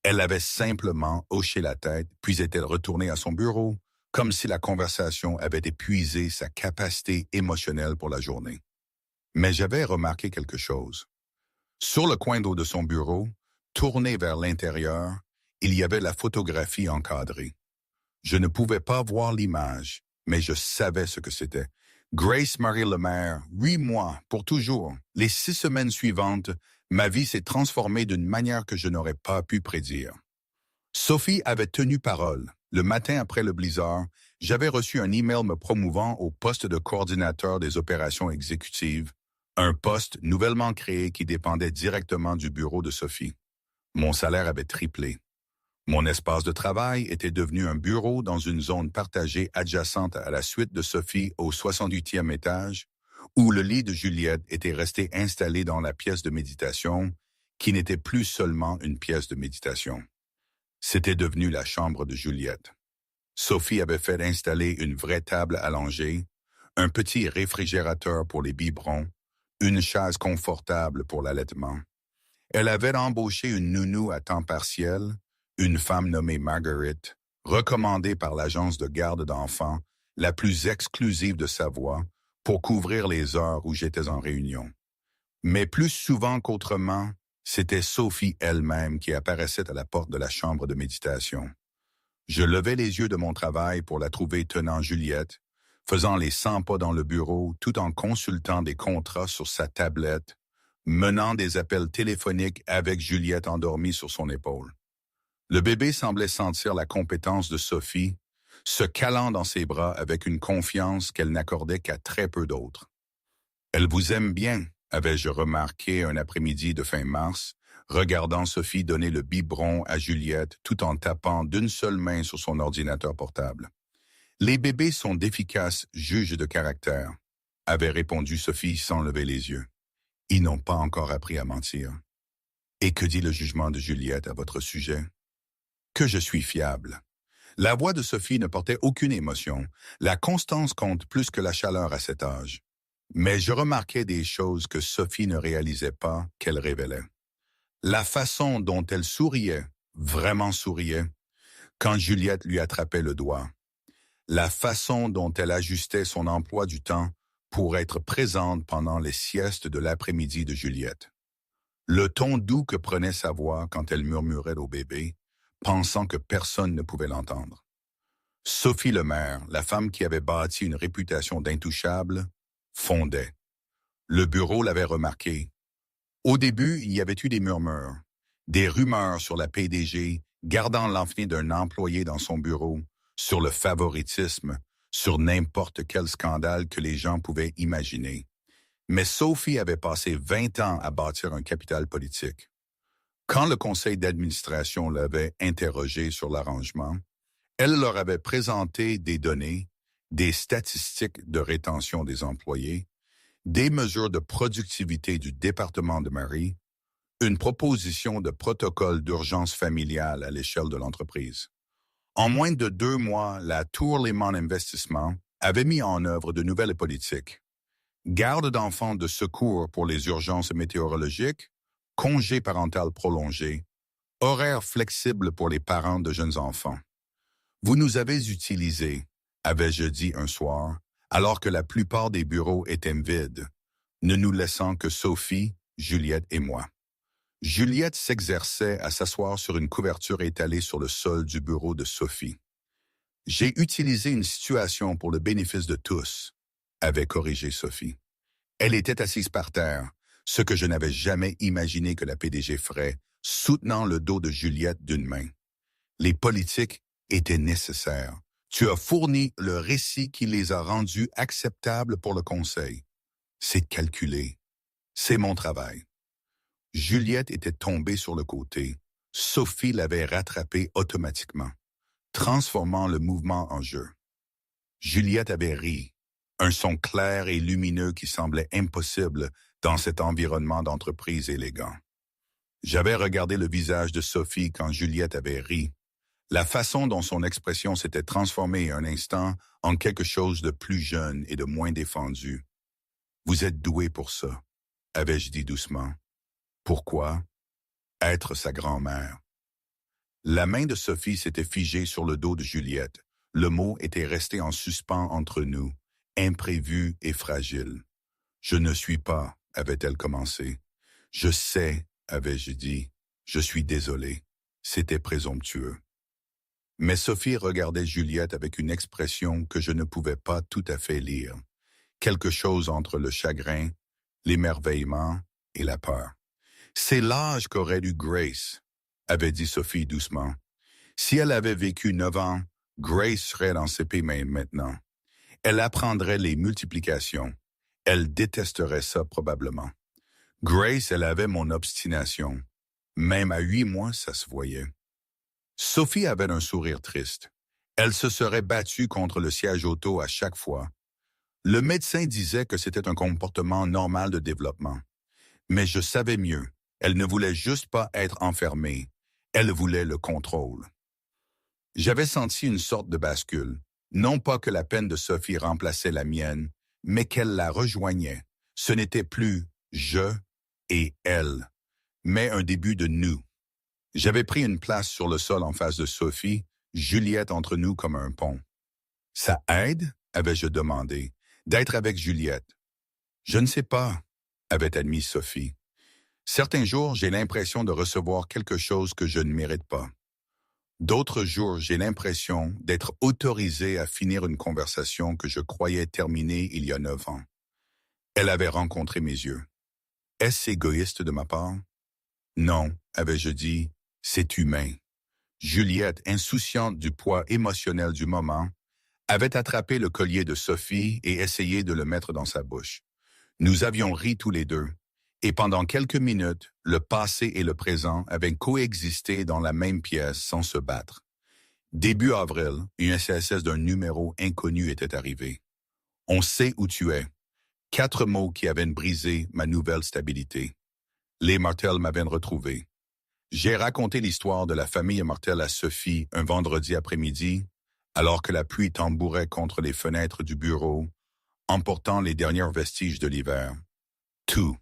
Elle avait simplement hoché la tête, puis était retournée à son bureau, comme si la conversation avait épuisé sa capacité émotionnelle pour la journée. Mais j'avais remarqué quelque chose. Sur le coin d'eau de son bureau, tourné vers l'intérieur, il y avait la photographie encadrée. Je ne pouvais pas voir l'image, mais je savais ce que c'était. Grace Marie Lemaire, 8 mois, pour toujours. Les 6 semaines suivantes, ma vie s'est transformée d'une manière que je n'aurais pas pu prédire. Sophie avait tenu parole. Le matin après le blizzard, j'avais reçu un email me promouvant au poste de coordinateur des opérations exécutives, un poste nouvellement créé qui dépendait directement du bureau de Sophie. Mon salaire avait triplé. Mon espace de travail était devenu un bureau dans une zone partagée adjacente à la suite de Sophie au 68e étage, où le lit de Juliette était resté installé dans la pièce de méditation, qui n'était plus seulement une pièce de méditation. C'était devenu la chambre de Juliette. Sophie avait fait installer une vraie table allongée, un petit réfrigérateur pour les biberons, une chaise confortable pour l'allaitement. Elle avait embauché une nounou à temps partiel, une femme nommée Margaret, recommandée par l'agence de garde d'enfants, la plus exclusive de Savoie, pour couvrir les heures où j'étais en réunion. Mais plus souvent qu'autrement, c'était Sophie elle-même qui apparaissait à la porte de la chambre de méditation. Je levais les yeux de mon travail pour la trouver tenant Juliette, faisant les 100 pas dans le bureau tout en consultant des contrats sur sa tablette, menant des appels téléphoniques avec Juliette endormie sur son épaule. Le bébé semblait sentir la compétence de Sophie, se calant dans ses bras avec une confiance qu'elle n'accordait qu'à très peu d'autres. « Elle vous aime bien », avais-je remarqué un après-midi de fin mars, regardant Sophie donner le biberon à Juliette tout en tapant d'une seule main sur son ordinateur portable. « Les bébés sont d'efficaces juges de caractère », avait répondu Sophie sans lever les yeux. « Ils n'ont pas encore appris à mentir. » « Et que dit le jugement de Juliette à votre sujet? » « Que je suis fiable. » La voix de Sophie ne portait aucune émotion. La constance compte plus que la chaleur à cet âge. Mais je remarquais des choses que Sophie ne réalisait pas qu'elle révélait. La façon dont elle souriait, vraiment souriait, quand Juliette lui attrapait le doigt. La façon dont elle ajustait son emploi du temps pour être présente pendant les siestes de l'après-midi de Juliette. Le ton doux que prenait sa voix quand elle murmurait au bébé, pensant que personne ne pouvait l'entendre. Sophie Lemaire, la femme qui avait bâti une réputation d'intouchable, fondait. Le bureau l'avait remarqué. Au début, il y avait eu des murmures, des rumeurs sur la PDG, gardant l'enfant d'un employé dans son bureau, sur le favoritisme, sur n'importe quel scandale que les gens pouvaient imaginer. Mais Sophie avait passé 20 ans à bâtir un capital politique. Quand le conseil d'administration l'avait interrogé sur l'arrangement, elle leur avait présenté des données, des statistiques de rétention des employés, des mesures de productivité du département de Marie, une proposition de protocole d'urgence familiale à l'échelle de l'entreprise. En moins de 2 mois, la Tour Lehman Investissement avait mis en œuvre de nouvelles politiques. Garde d'enfants de secours pour les urgences météorologiques, congé parental prolongé, horaires flexibles pour les parents de jeunes enfants. Vous nous avez utilisés, avais-je dit un soir, alors que la plupart des bureaux étaient vides, ne nous laissant que Sophie, Juliette et moi. Juliette s'exerçait à s'asseoir sur une couverture étalée sur le sol du bureau de Sophie. J'ai utilisé une situation pour le bénéfice de tous, avait corrigé Sophie. Elle était assise par terre, ce que je n'avais jamais imaginé que la PDG ferait, soutenant le dos de Juliette d'une main. Les politiques étaient nécessaires. Tu as fourni le récit qui les a rendus acceptables pour le Conseil. C'est calculé. C'est mon travail. Juliette était tombée sur le côté. Sophie l'avait rattrapée automatiquement, transformant le mouvement en jeu. Juliette avait ri, un son clair et lumineux qui semblait impossible dans cet environnement d'entreprise élégant. J'avais regardé le visage de Sophie quand Juliette avait ri. La façon dont son expression s'était transformée un instant en quelque chose de plus jeune et de moins défendu. « Vous êtes doué pour ça », avais-je dit doucement. « Pourquoi? Être sa grand-mère. » La main de Sophie s'était figée sur le dos de Juliette. Le mot était resté en suspens entre nous, imprévu et fragile. « Je ne suis pas », avait-elle commencé. « Je sais », avais-je dit. « Je suis désolé. » C'était présomptueux. Mais Sophie regardait Juliette avec une expression que je ne pouvais pas tout à fait lire. Quelque chose entre le chagrin, l'émerveillement et la peur. « C'est l'âge qu'aurait eu Grace », avait dit Sophie doucement. Si elle avait vécu 9 ans, Grace serait dans CP maintenant. Elle apprendrait les multiplications. Elle détesterait ça probablement. Grace, elle avait mon obstination. Même à 8 mois, ça se voyait. Sophie avait un sourire triste. Elle se serait battue contre le siège auto à chaque fois. Le médecin disait que c'était un comportement normal de développement. Mais je savais mieux. Elle ne voulait juste pas être enfermée. Elle voulait le contrôle. J'avais senti une sorte de bascule. Non pas que la peine de Sophie remplaçait la mienne, mais qu'elle la rejoignait. Ce n'était plus « je » et « elle », mais un début de « nous ». J'avais pris une place sur le sol en face de Sophie, Juliette entre nous comme un pont. « Ça aide ?» avais-je demandé, « d'être avec Juliette. »« Je ne sais pas » avait admis Sophie. « Certains jours, j'ai l'impression de recevoir quelque chose que je ne mérite pas. D'autres jours, j'ai l'impression d'être autorisé à finir une conversation que je croyais terminée il y a 9 ans. » Elle avait rencontré mes yeux. « Est-ce égoïste de ma part? » « Non, avais-je dit, c'est humain. » Juliette, insouciante du poids émotionnel du moment, avait attrapé le collier de Sophie et essayé de le mettre dans sa bouche. Nous avions ri tous les deux, et pendant quelques minutes, le passé et le présent avaient coexisté dans la même pièce sans se battre. Début avril, une SSS d'un numéro inconnu était arrivé. « On sait où tu es. » 4 mots qui avaient brisé ma nouvelle stabilité. Les Martel m'avaient retrouvé. J'ai raconté l'histoire de la famille Martel à Sophie un vendredi après-midi, alors que la pluie tambourait contre les fenêtres du bureau, emportant les derniers vestiges de l'hiver. Tout.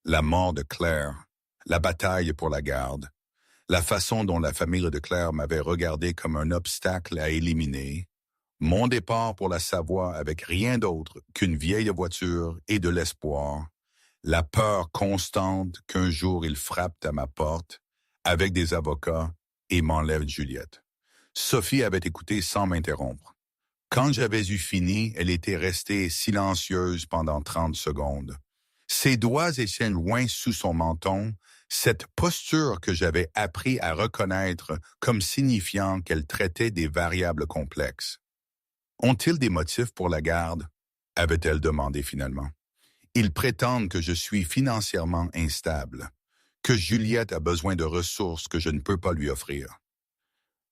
La mort de Claire, la bataille pour la garde, la façon dont la famille de Claire m'avait regardé comme un obstacle à éliminer, mon départ pour la Savoie avec rien d'autre qu'une vieille voiture et de l'espoir, la peur constante qu'un jour il frappe à ma porte avec des avocats et m'enlève Juliette. Sophie avait écouté sans m'interrompre. Quand j'avais eu fini, elle était restée silencieuse pendant 30 secondes. Ses doigts étaient loin sous son menton, cette posture que j'avais appris à reconnaître comme signifiant qu'elle traitait des variables complexes. « Ont-ils des motifs pour la garde? » avait-elle demandé finalement. « Ils prétendent que je suis financièrement instable, que Juliette a besoin de ressources que je ne peux pas lui offrir. »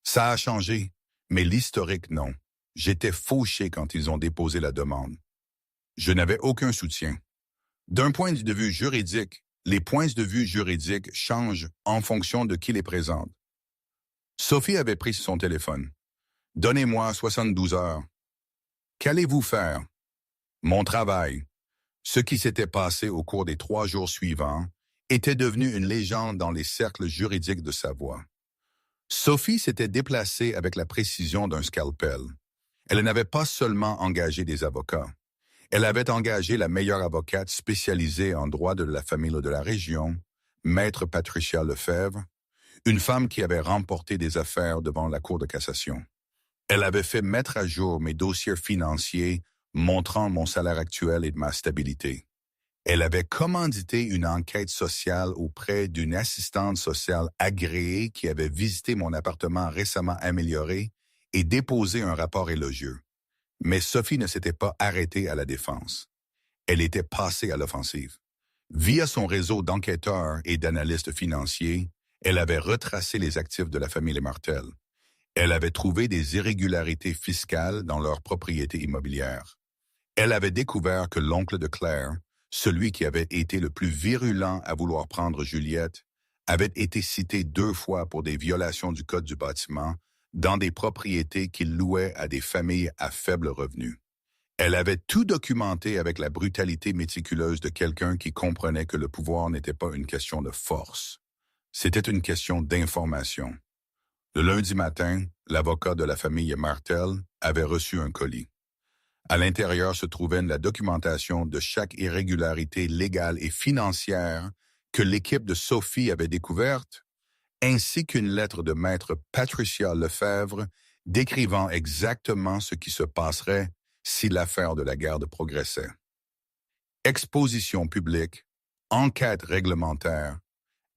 Ça a changé, mais l'historique non. J'étais fauché quand ils ont déposé la demande. Je n'avais aucun soutien. D'un point de vue juridique, les points de vue juridiques changent en fonction de qui les présente. Sophie avait pris son téléphone. « Donnez-moi 72 heures. »« Qu'allez-vous faire? » ?»« Mon travail. » Ce qui s'était passé au cours des 3 jours suivants était devenu une légende dans les cercles juridiques de Savoie. Sophie s'était déplacée avec la précision d'un scalpel. Elle n'avait pas seulement engagé des avocats. Elle avait engagé la meilleure avocate spécialisée en droit de la famille de la région, Maître Patricia Lefebvre, une femme qui avait remporté des affaires devant la Cour de cassation. Elle avait fait mettre à jour mes dossiers financiers montrant mon salaire actuel et ma stabilité. Elle avait commandité une enquête sociale auprès d'une assistante sociale agréée qui avait visité mon appartement récemment amélioré et déposé un rapport élogieux. Mais Sophie ne s'était pas arrêtée à la défense. Elle était passée à l'offensive. Via son réseau d'enquêteurs et d'analystes financiers, elle avait retracé les actifs de la famille Martel. Elle avait trouvé des irrégularités fiscales dans leurs propriétés immobilières. Elle avait découvert que l'oncle de Claire, celui qui avait été le plus virulent à vouloir prendre Juliette, avait été cité 2 fois pour des violations du Code du bâtiment dans des propriétés qu'il louait à des familles à faible revenu. Elle avait tout documenté avec la brutalité méticuleuse de quelqu'un qui comprenait que le pouvoir n'était pas une question de force. C'était une question d'information. Le lundi matin, l'avocat de la famille Martel avait reçu un colis. À l'intérieur se trouvait la documentation de chaque irrégularité légale et financière que l'équipe de Sophie avait découverte, ainsi qu'une lettre de maître Patricia Lefebvre décrivant exactement ce qui se passerait si l'affaire de la garde progressait. Exposition publique, enquête réglementaire,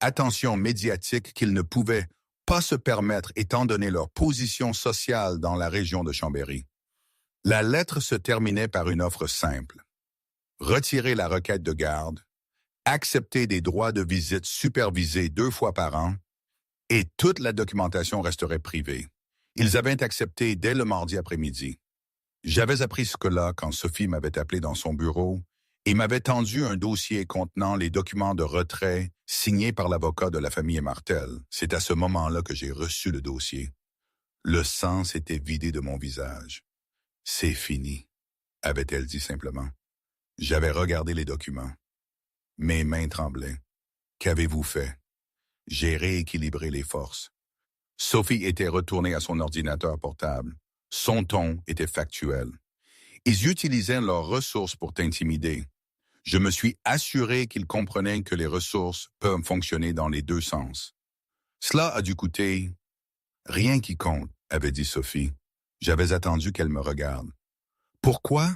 attention médiatique qu'ils ne pouvaient pas se permettre étant donné leur position sociale dans la région de Chambéry. La lettre se terminait par une offre simple. Retirer la requête de garde, accepter des droits de visite supervisés 2 fois par an, et toute la documentation resterait privée. Ils avaient accepté dès le mardi après-midi. J'avais appris ce que là quand Sophie m'avait appelé dans son bureau et m'avait tendu un dossier contenant les documents de retrait signés par l'avocat de la famille Martel. C'est à ce moment-là que j'ai reçu le dossier. Le sang s'était vidé de mon visage. « C'est fini », avait-elle dit simplement. J'avais regardé les documents. Mes mains tremblaient. « Qu'avez-vous fait ?» J'ai rééquilibré les forces. Sophie était retournée à son ordinateur portable. Son ton était factuel. Ils utilisaient leurs ressources pour t'intimider. Je me suis assuré qu'ils comprenaient que les ressources peuvent fonctionner dans les 2 sens. Cela a dû coûter... Rien qui compte, avait dit Sophie. J'avais attendu qu'elle me regarde. Pourquoi?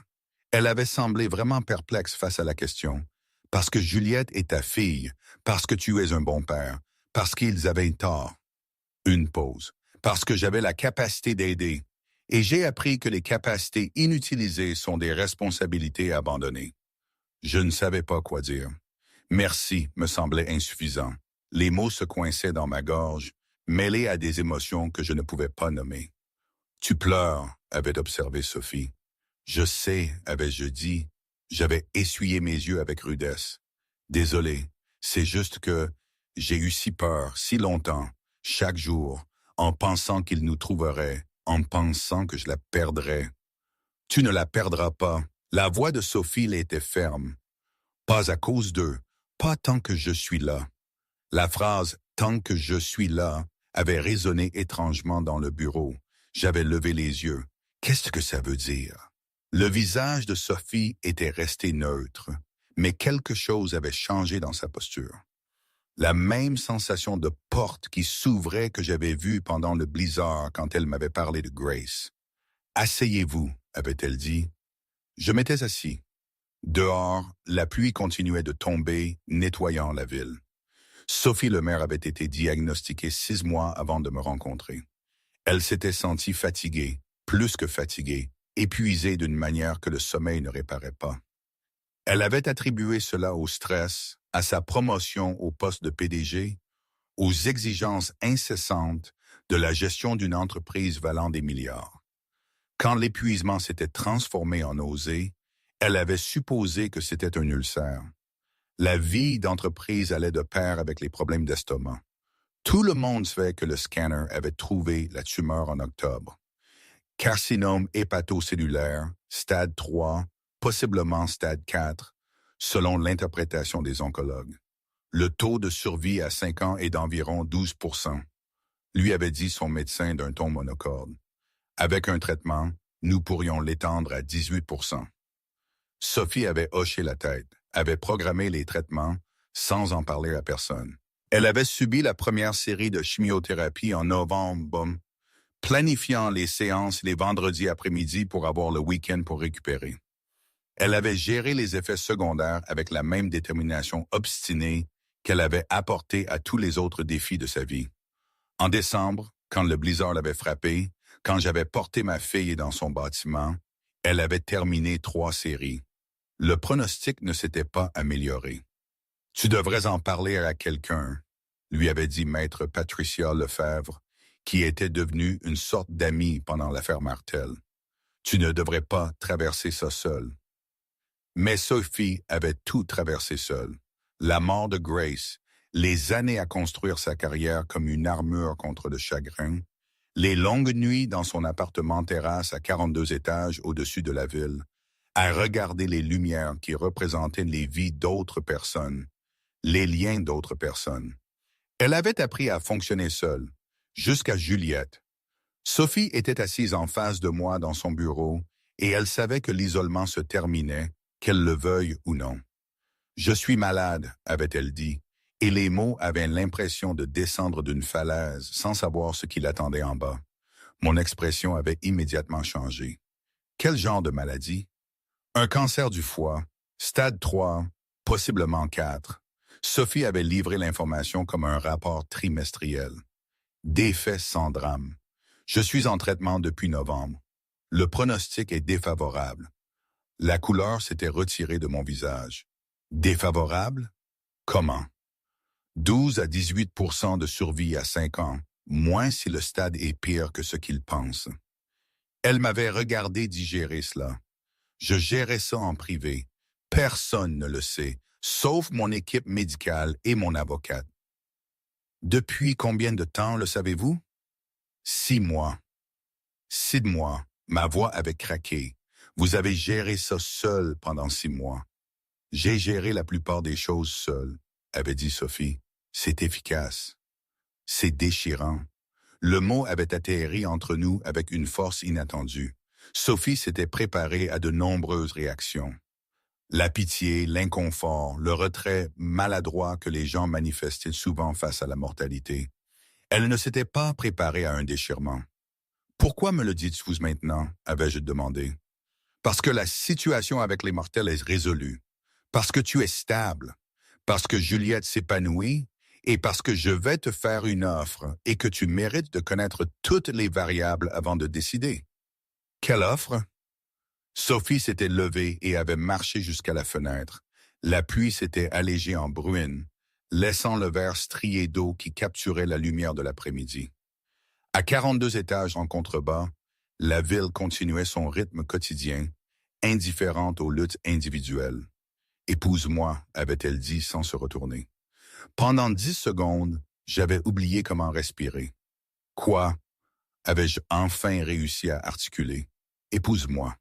Elle avait semblé vraiment perplexe face à la question. Parce que Juliette est ta fille, parce que tu es un bon père, parce qu'ils avaient tort. Une pause. Parce que j'avais la capacité d'aider. Et j'ai appris que les capacités inutilisées sont des responsabilités abandonnées. Je ne savais pas quoi dire. Merci me semblait insuffisant. Les mots se coinçaient dans ma gorge, mêlés à des émotions que je ne pouvais pas nommer. Tu pleures, avait observé Sophie. Je sais, avais-je dit. J'avais essuyé mes yeux avec rudesse. Désolé, c'est juste que j'ai eu si peur, si longtemps, chaque jour, en pensant qu'il nous trouverait, en pensant que je la perdrais. Tu ne la perdras pas. La voix de Sophie était ferme. Pas à cause d'eux, pas tant que je suis là. La phrase « tant que je suis là » avait résonné étrangement dans le bureau. J'avais levé les yeux. Qu'est-ce que ça veut dire? Le visage de Sophie était resté neutre, mais quelque chose avait changé dans sa posture. La même sensation de porte qui s'ouvrait que j'avais vue pendant le blizzard quand elle m'avait parlé de Grace. « Asseyez-vous », avait-elle dit. Je m'étais assis. Dehors, la pluie continuait de tomber, nettoyant la ville. Sophie Lemaire avait été diagnostiquée 6 mois avant de me rencontrer. Elle s'était sentie fatiguée, plus que fatiguée, épuisée d'une manière que le sommeil ne réparait pas. Elle avait attribué cela au stress, à sa promotion au poste de PDG, aux exigences incessantes de la gestion d'une entreprise valant des milliards. Quand l'épuisement s'était transformé en nausée, elle avait supposé que c'était un ulcère. La vie d'entreprise allait de pair avec les problèmes d'estomac. Tout le monde savait que le scanner avait trouvé la tumeur en octobre. Carcinome hépatocellulaire, stade 3, possiblement stade 4, selon l'interprétation des oncologues. Le taux de survie à 5 ans est d'environ 12%, lui avait dit son médecin d'un ton monocorde. Avec un traitement, nous pourrions l'étendre à 18%. Sophie avait hoché la tête, avait programmé les traitements sans en parler à personne. Elle avait subi la première série de chimiothérapie en novembre, planifiant les séances les vendredis après-midi pour avoir le week-end pour récupérer. Elle avait géré les effets secondaires avec la même détermination obstinée qu'elle avait apportée à tous les autres défis de sa vie. En décembre, quand le blizzard l'avait frappée, quand j'avais porté ma fille dans son bâtiment, elle avait terminé 3 séries. Le pronostic ne s'était pas amélioré. Tu devrais en parler à quelqu'un, lui avait dit maître Patricia Lefebvre, qui était devenue une sorte d'amie pendant l'affaire Martel. Tu ne devrais pas traverser ça seule. Mais Sophie avait tout traversé seule. La mort de Grace, les années à construire sa carrière comme une armure contre le chagrin, les longues nuits dans son appartement terrasse à 42 étages au-dessus de la ville, à regarder les lumières qui représentaient les vies d'autres personnes, les liens d'autres personnes. Elle avait appris à fonctionner seule, jusqu'à Juliette. Sophie était assise en face de moi dans son bureau et elle savait que l'isolement se terminait, qu'elle le veuille ou non. Je suis malade, avait-elle dit, et les mots avaient l'impression de descendre d'une falaise sans savoir ce qui l'attendait en bas. Mon expression avait immédiatement changé. Quel genre de maladie? Un cancer du foie, stade 3, possiblement 4. Sophie avait livré l'information comme un rapport trimestriel. Défait sans drame. Je suis en traitement depuis novembre. Le pronostic est défavorable. La couleur s'était retirée de mon visage. Défavorable? Comment? 12 à 18% de survie à 5 ans, moins si le stade est pire que ce qu'il pense. Elle m'avait regardé digérer cela. Je gérais ça en privé. Personne ne le sait, sauf mon équipe médicale et mon avocate. Depuis combien de temps le savez-vous? 6 mois. 6 mois. Ma voix avait craqué. Vous avez géré ça seul pendant 6 mois. J'ai géré la plupart des choses seul, avait dit Sophie. C'est efficace. C'est déchirant. Le mot avait atterri entre nous avec une force inattendue. Sophie s'était préparée à de nombreuses réactions. La pitié, l'inconfort, le retrait maladroit que les gens manifestaient souvent face à la mortalité. Elle ne s'était pas préparée à un déchirement. Pourquoi me le dites-vous maintenant? Avais-je demandé. Parce que la situation avec les mortels est résolue. Parce que tu es stable. Parce que Juliette s'épanouit et parce que je vais te faire une offre et que tu mérites de connaître toutes les variables avant de décider. Quelle offre? Sophie s'était levée et avait marché jusqu'à la fenêtre. La pluie s'était allégée en bruine, laissant le verre strié d'eau qui capturait la lumière de l'après-midi. À 42 étages en contrebas, la ville continuait son rythme quotidien, indifférente aux luttes individuelles. « Épouse-moi », avait-elle dit sans se retourner. Pendant 10 secondes, j'avais oublié comment respirer. « Quoi ?» avais-je enfin réussi à articuler. « Épouse-moi ».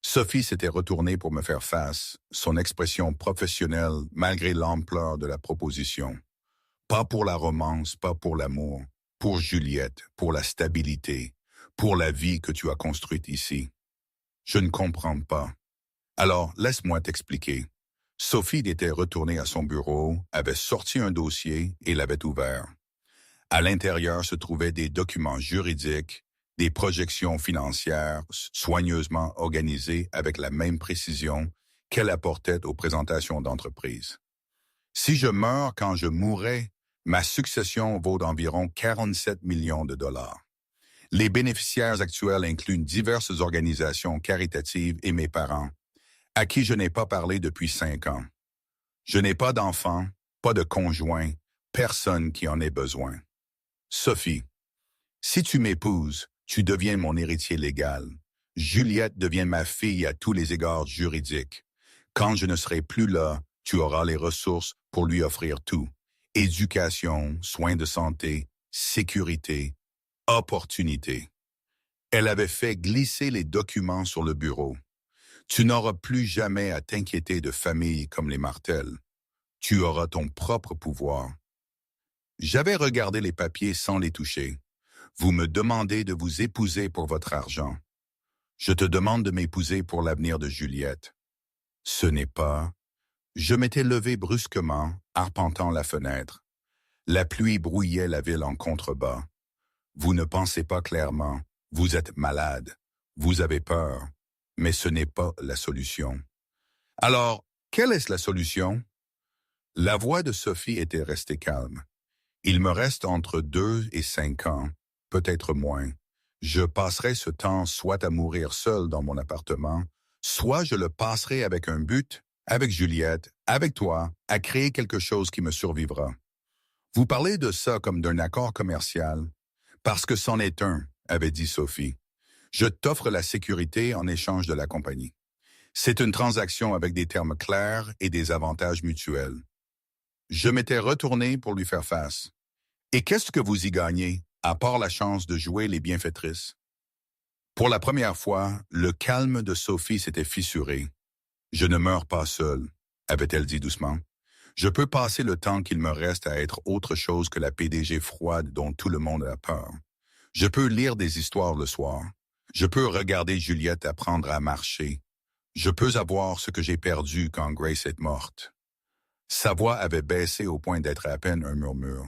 Sophie s'était retournée pour me faire face, son expression professionnelle malgré l'ampleur de la proposition. Pas pour la romance, pas pour l'amour, pour Juliette, pour la stabilité, pour la vie que tu as construite ici. Je ne comprends pas. Alors, laisse-moi t'expliquer. Sophie était retournée à son bureau, avait sorti un dossier et l'avait ouvert. À l'intérieur se trouvaient des documents juridiques, des projections financières soigneusement organisées avec la même précision qu'elle apportait aux présentations d'entreprise. Si je meurs quand je mourrai, ma succession vaut d'environ 47 millions de dollars. Les bénéficiaires actuels incluent diverses organisations caritatives et mes parents, à qui je n'ai pas parlé depuis 5 ans. Je n'ai pas d'enfant, pas de conjoint, personne qui en ait besoin. Sophie, si tu m'épouses, tu deviens mon héritier légal. Juliette devient ma fille à tous les égards juridiques. Quand je ne serai plus là, tu auras les ressources pour lui offrir tout. Éducation, soins de santé, sécurité, opportunité. Elle avait fait glisser les documents sur le bureau. Tu n'auras plus jamais à t'inquiéter de familles comme les Martel. Tu auras ton propre pouvoir. J'avais regardé les papiers sans les toucher. Vous me demandez de vous épouser pour votre argent. Je te demande de m'épouser pour l'avenir de Juliette. Ce n'est pas... Je m'étais levé brusquement, arpentant la fenêtre. La pluie brouillait la ville en contrebas. Vous ne pensez pas clairement. Vous êtes malade. Vous avez peur. Mais ce n'est pas la solution. Alors, quelle est la solution? La voix de Sophie était restée calme. Il me reste entre 2 et 5 ans, peut-être moins. Je passerai ce temps soit à mourir seul dans mon appartement, soit je le passerai avec un but, avec Juliette, avec toi, à créer quelque chose qui me survivra. Vous parlez de ça comme d'un accord commercial, parce que c'en est un, avait dit Sophie. Je t'offre la sécurité en échange de la compagnie. C'est une transaction avec des termes clairs et des avantages mutuels. Je m'étais retourné pour lui faire face. Et qu'est-ce que vous y gagnez, à part la chance de jouer les bienfaitrices? Pour la première fois, le calme de Sophie s'était fissuré. Je ne meurs pas seule, avait-elle dit doucement. Je peux passer le temps qu'il me reste à être autre chose que la PDG froide dont tout le monde a peur. Je peux lire des histoires le soir. Je peux regarder Juliette apprendre à marcher. Je peux avoir ce que j'ai perdu quand Grace est morte. Sa voix avait baissé au point d'être à peine un murmure.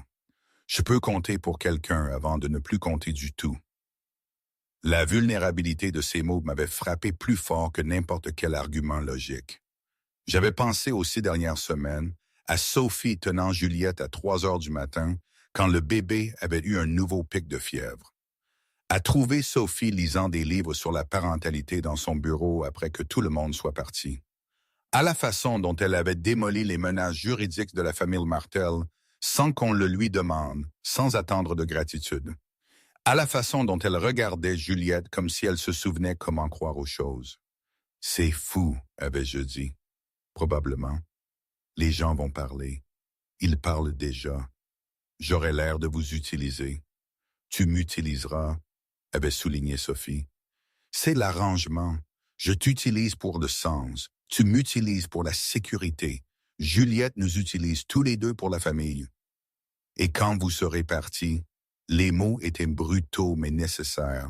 Je peux compter pour quelqu'un avant de ne plus compter du tout. La vulnérabilité de ces mots m'avait frappé plus fort que n'importe quel argument logique. J'avais pensé aux 6 dernières semaines à Sophie tenant Juliette à 3 heures du matin quand le bébé avait eu un nouveau pic de fièvre. À trouver Sophie lisant des livres sur la parentalité dans son bureau après que tout le monde soit parti. À la façon dont elle avait démoli les menaces juridiques de la famille Martel sans qu'on le lui demande, sans attendre de gratitude. À la façon dont elle regardait Juliette comme si elle se souvenait comment croire aux choses. C'est fou, avais-je dit. Probablement. Les gens vont parler. Ils parlent déjà. J'aurai l'air de vous utiliser. Tu m'utiliseras, avait souligné Sophie. C'est l'arrangement. Je t'utilise pour le sens. Tu m'utilises pour la sécurité. Juliette nous utilise tous les deux pour la famille. Et quand vous serez partis, les mots étaient brutaux mais nécessaires.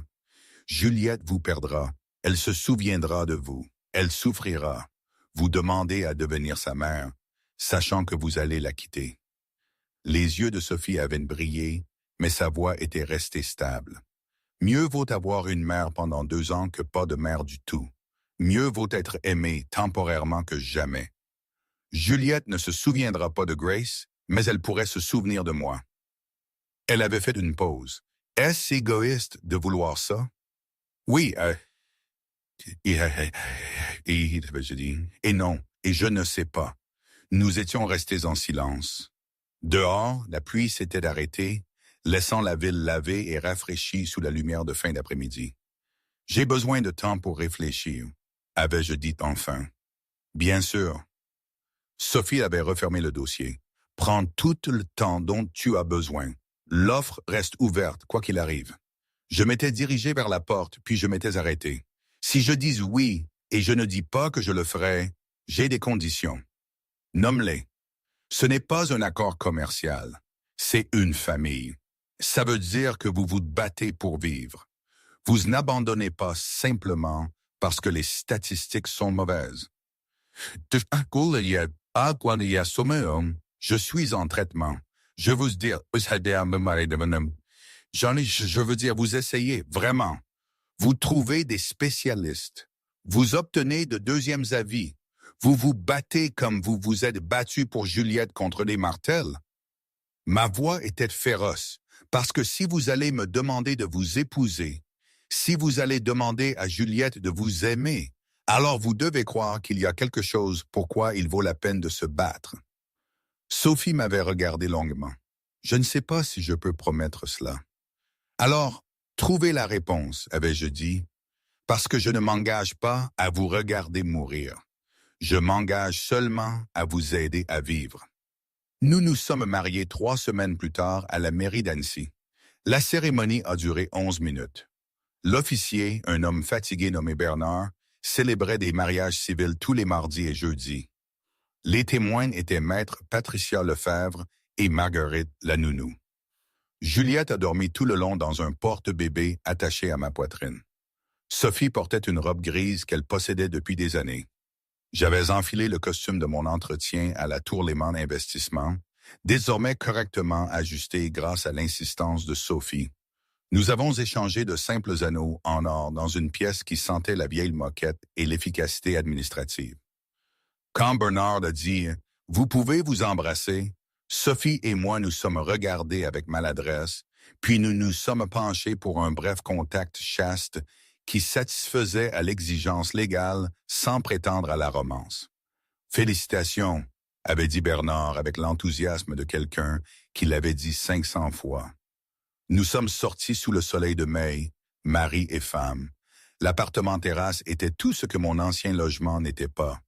Juliette vous perdra. Elle se souviendra de vous. Elle souffrira. Vous demandez à devenir sa mère, sachant que vous allez la quitter. Les yeux de Sophie avaient brillé, mais sa voix était restée stable. Mieux vaut avoir une mère pendant 2 ans que pas de mère du tout. Mieux vaut être aimé temporairement que jamais. Juliette ne se souviendra pas de Grace, mais elle pourrait se souvenir de moi. Elle avait fait une pause. Est-ce égoïste de vouloir ça? Oui, je dis, et non, et je ne sais pas. Nous étions restés en silence. Dehors, la pluie s'était arrêtée, laissant la ville lavée et rafraîchie sous la lumière de fin d'après-midi. J'ai besoin de temps pour réfléchir, avais-je dit enfin. Bien sûr. Sophie avait refermé le dossier. Prends tout le temps dont tu as besoin. L'offre reste ouverte, quoi qu'il arrive. Je m'étais dirigé vers la porte, puis je m'étais arrêté. Si je dis oui, et je ne dis pas que je le ferai, j'ai des conditions. Nomme-les. Ce n'est pas un accord commercial. C'est une famille. Ça veut dire que vous vous battez pour vivre. Vous n'abandonnez pas simplement parce que les statistiques sont mauvaises. Je suis en traitement. Je veux dire, je veux dire, vous essayez, vraiment. Vous trouvez des spécialistes. Vous obtenez de deuxièmes avis. Vous vous battez comme vous vous êtes battu pour Juliette contre les Martel. Ma voix était féroce, parce que si vous allez me demander de vous épouser, si vous allez demander à Juliette de vous aimer, alors vous devez croire qu'il y a quelque chose pourquoi il vaut la peine de se battre. Sophie m'avait regardé longuement. Je ne sais pas si je peux promettre cela. Alors, trouvez la réponse, avais-je dit, parce que je ne m'engage pas à vous regarder mourir. Je m'engage seulement à vous aider à vivre. Nous nous sommes mariés 3 semaines plus tard à la mairie d'Annecy. La cérémonie a duré 11 minutes. L'officier, un homme fatigué nommé Bernard, célébrait des mariages civils tous les mardis et jeudis. Les témoins étaient maître Patricia Lefebvre et Marguerite la nounou. Juliette a dormi tout le long dans un porte-bébé attaché à ma poitrine. Sophie portait une robe grise qu'elle possédait depuis des années. J'avais enfilé le costume de mon entretien à la Tour Lehman Investissement, désormais correctement ajusté grâce à l'insistance de Sophie. Nous avons échangé de simples anneaux en or dans une pièce qui sentait la vieille moquette et l'efficacité administrative. Quand Bernard a dit « Vous pouvez vous embrasser », Sophie et moi nous sommes regardés avec maladresse, puis nous nous sommes penchés pour un bref contact chaste qui satisfaisait à l'exigence légale sans prétendre à la romance. Félicitations, avait dit Bernard avec l'enthousiasme de quelqu'un qui l'avait dit 500 fois. Nous sommes sortis sous le soleil de mai, mari et femme. L'appartement terrasse était tout ce que mon ancien logement n'était pas.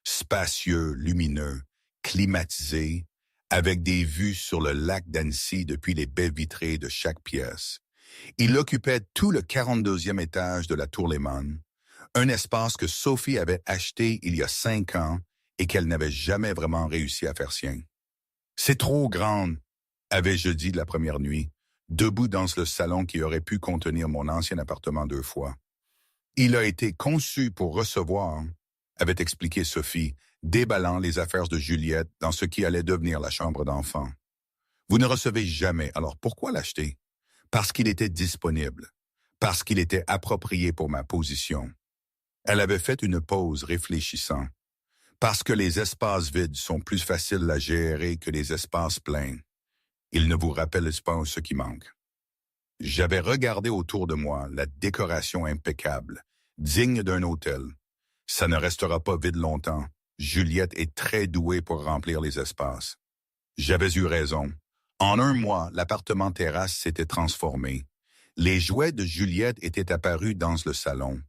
Spacieux, lumineux, climatisé, avec des vues sur le lac d'Annecy depuis les baies vitrées de chaque pièce. Il occupait tout le 42e étage de la Tour Lehmann, un espace que Sophie avait acheté il y a 5 ans et qu'elle n'avait jamais vraiment réussi à faire sien. « C'est trop grand », avais-je dit de la première nuit, debout dans le salon qui aurait pu contenir mon ancien appartement 2 fois. « Il a été conçu pour recevoir », avait expliqué Sophie, déballant les affaires de Juliette dans ce qui allait devenir la chambre d'enfant. « Vous ne recevez jamais, alors pourquoi l'acheter? Parce qu'il était disponible, parce qu'il était approprié pour ma position. » Elle avait fait une pause réfléchissant. Parce que les espaces vides sont plus faciles à gérer que les espaces pleins. Ils ne vous rappellent pas ce qui manque. J'avais regardé autour de moi la décoration impeccable, digne d'un hôtel. Ça ne restera pas vide longtemps. Juliette est très douée pour remplir les espaces. J'avais eu raison. En 1 mois, l'appartement terrasse s'était transformé. Les jouets de Juliette étaient apparus dans le salon.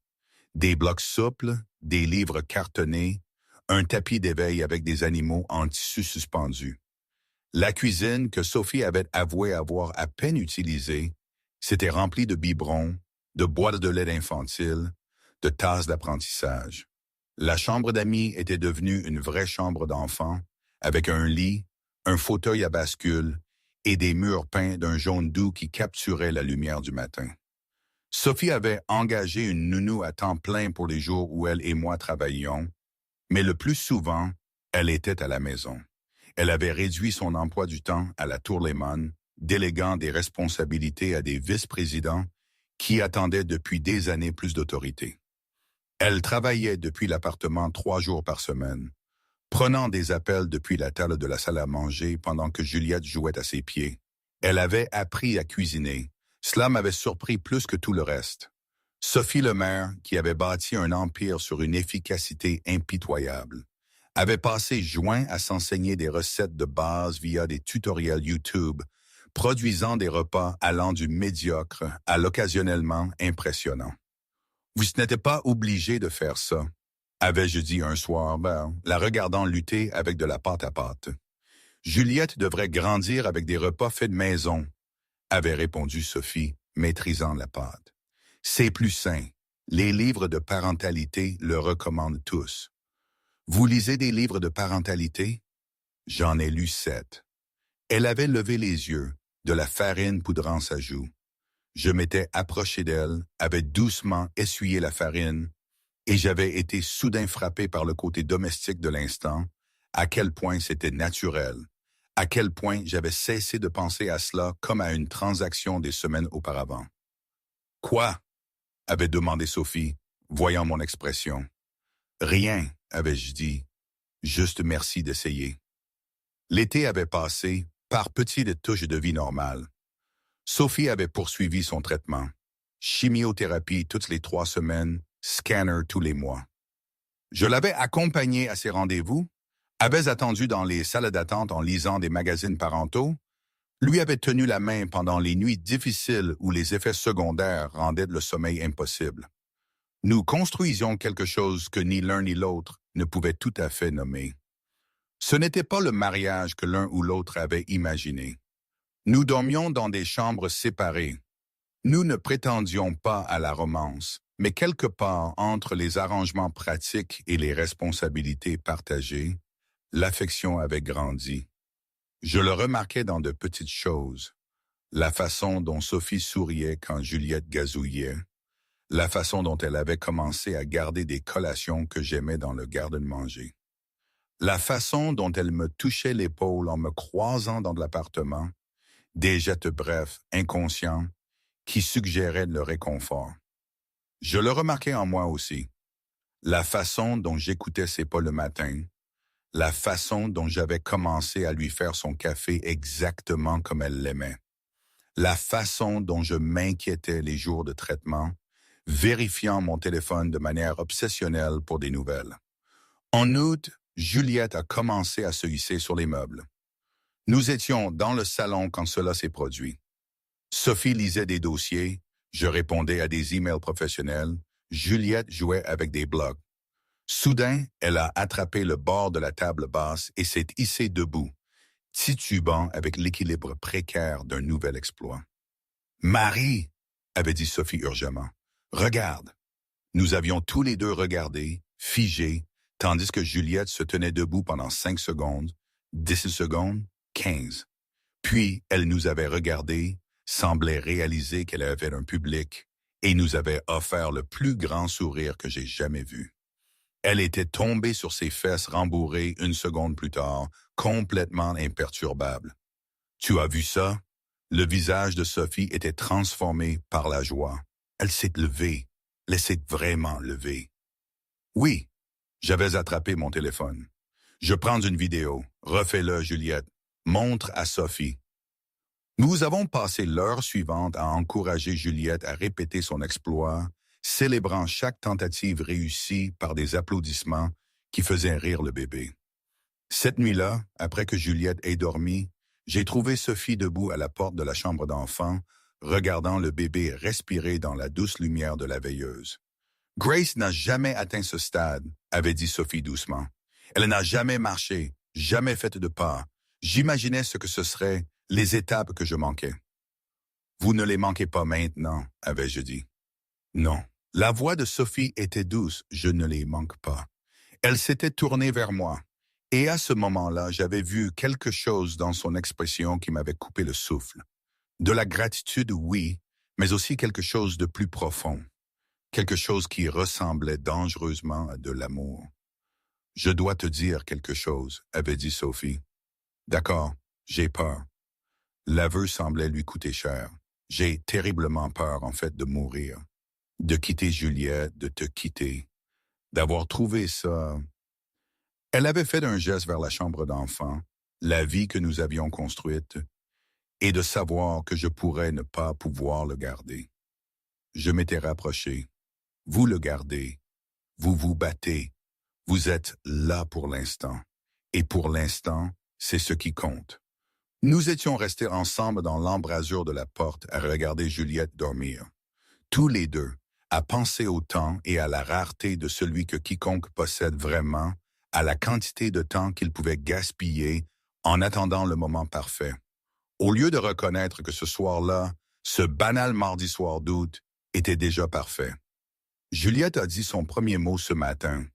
Des blocs souples, des livres cartonnés, un tapis d'éveil avec des animaux en tissu suspendu. La cuisine, que Sophie avait avoué avoir à peine utilisée, s'était remplie de biberons, de boîtes de lait infantile, de tasses d'apprentissage. La chambre d'amis était devenue une vraie chambre d'enfant, avec un lit, un fauteuil à bascule et des murs peints d'un jaune doux qui capturait la lumière du matin. Sophie avait engagé une nounou à temps plein pour les jours où elle et moi travaillions, mais le plus souvent, elle était à la maison. Elle avait réduit son emploi du temps à la Tour Lehmann, déléguant des responsabilités à des vice-présidents qui attendaient depuis des années plus d'autorité. Elle travaillait depuis l'appartement 3 jours par semaine, prenant des appels depuis la table de la salle à manger pendant que Juliette jouait à ses pieds. Elle avait appris à cuisiner. Cela m'avait surpris plus que tout le reste. Sophie Lemaire, qui avait bâti un empire sur une efficacité impitoyable, avait passé juin à s'enseigner des recettes de base via des tutoriels YouTube, produisant des repas allant du médiocre à l'occasionnellement impressionnant. « Vous n'êtes pas obligé de faire ça », avais-je dit un soir, la regardant lutter avec de la pâte à pâte. « Juliette devrait grandir avec des repas faits de maison », avait répondu Sophie, maîtrisant la pâte. « C'est plus sain. Les livres de parentalité le recommandent tous. » « Vous lisez des livres de parentalité? » J'en ai lu 7. Elle avait levé les yeux, de la farine poudrant sa joue. Je m'étais approché d'elle, avait doucement essuyé la farine, et j'avais été soudain frappé par le côté domestique de l'instant, à quel point c'était naturel, à quel point j'avais cessé de penser à cela comme à une transaction des semaines auparavant. « Quoi? » avait demandé Sophie, voyant mon expression. « Rien, avais-je dit. Juste merci d'essayer. » L'été avait passé, par petites touches de vie normale. Sophie avait poursuivi son traitement. Chimiothérapie toutes les 3 semaines, scanner tous les mois. Je l'avais accompagnée à ses rendez-vous, avais attendu dans les salles d'attente en lisant des magazines parentaux, lui avait tenu la main pendant les nuits difficiles où les effets secondaires rendaient le sommeil impossible. Nous construisions quelque chose que ni l'un ni l'autre ne pouvait tout à fait nommer. Ce n'était pas le mariage que l'un ou l'autre avait imaginé. Nous dormions dans des chambres séparées. Nous ne prétendions pas à la romance, mais quelque part entre les arrangements pratiques et les responsabilités partagées, l'affection avait grandi. Je le remarquais dans de petites choses. La façon dont Sophie souriait quand Juliette gazouillait, la façon dont elle avait commencé à garder des collations que j'aimais dans le garde-manger. La façon dont elle me touchait l'épaule en me croisant dans l'appartement, des gestes brefs, inconscients, qui suggéraient le réconfort. Je le remarquais en moi aussi. La façon dont j'écoutais ses pas le matin, la façon dont j'avais commencé à lui faire son café exactement comme elle l'aimait, la façon dont je m'inquiétais les jours de traitement, vérifiant mon téléphone de manière obsessionnelle pour des nouvelles. En août, Juliette a commencé à se hisser sur les meubles. Nous étions dans le salon quand cela s'est produit. Sophie lisait des dossiers, je répondais à des emails professionnels, Juliette jouait avec des blocs. Soudain, elle a attrapé le bord de la table basse et s'est hissée debout, titubant avec l'équilibre précaire d'un nouvel exploit. « Marie !» avait dit Sophie urgemment. « Regarde !» Nous avions tous les deux regardé, figés, tandis que Juliette se tenait debout pendant 5 secondes, 10 secondes, 15. Puis, elle nous avait regardés, semblait réaliser qu'elle avait un public, et nous avait offert le plus grand sourire que j'ai jamais vu. Elle était tombée sur ses fesses rembourrées 1 seconde plus tard, complètement imperturbable. Tu as vu ça? Le visage de Sophie était transformé par la joie. Elle s'est levée. Elle s'est vraiment levée. Oui, j'avais attrapé mon téléphone. Je prends une vidéo. Refais-le, Juliette. Montre à Sophie. Nous avons passé l'heure suivante à encourager Juliette à répéter son exploit, célébrant chaque tentative réussie par des applaudissements qui faisaient rire le bébé. Cette nuit-là, après que Juliette ait dormi, j'ai trouvé Sophie debout à la porte de la chambre d'enfant, regardant le bébé respirer dans la douce lumière de la veilleuse. « Grace n'a jamais atteint ce stade », avait dit Sophie doucement. « Elle n'a jamais marché, jamais fait de pas. J'imaginais ce que ce serait, les étapes que je manquais. »« Vous ne les manquez pas maintenant », avais-je dit. Non, la voix de Sophie était douce, je ne les manque pas. Elle s'était tournée vers moi, et à ce moment-là, j'avais vu quelque chose dans son expression qui m'avait coupé le souffle. De la gratitude, oui, mais aussi quelque chose de plus profond. Quelque chose qui ressemblait dangereusement à de l'amour. « Je dois te dire quelque chose », avait dit Sophie. « D'accord, j'ai peur. » L'aveu semblait lui coûter cher. J'ai terriblement peur, en fait, de mourir. De quitter Juliette, de te quitter. D'avoir trouvé ça. Elle avait fait un geste vers la chambre d'enfant, la vie que nous avions construite, et de savoir que je pourrais ne pas pouvoir le garder. Je m'étais rapproché. Vous le gardez. Vous vous battez. Vous êtes là pour l'instant. Et pour l'instant, c'est ce qui compte. Nous étions restés ensemble dans l'embrasure de la porte à regarder Juliette dormir. Tous les deux, à penser au temps et à la rareté de celui que quiconque possède vraiment, à la quantité de temps qu'il pouvait gaspiller en attendant le moment parfait. Au lieu de reconnaître que ce soir-là, ce banal mardi soir d'août, était déjà parfait. Juliette a dit son premier mot ce matin,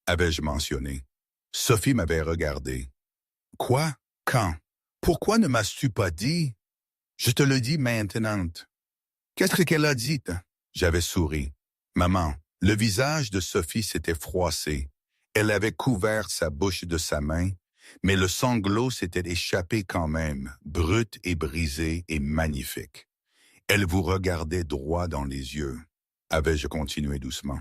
avais-je mentionné. Sophie m'avait regardé. « Quoi? Quand? Pourquoi ne m'as-tu pas dit? Je te le dis maintenant. » Qu'est-ce qu'elle a dit? J'avais souri. Maman, le visage de Sophie s'était froissé. Elle avait couvert sa bouche de sa main, mais le sanglot s'était échappé quand même, brut et brisé et magnifique. Elle vous regardait droit dans les yeux, avais-je continué doucement.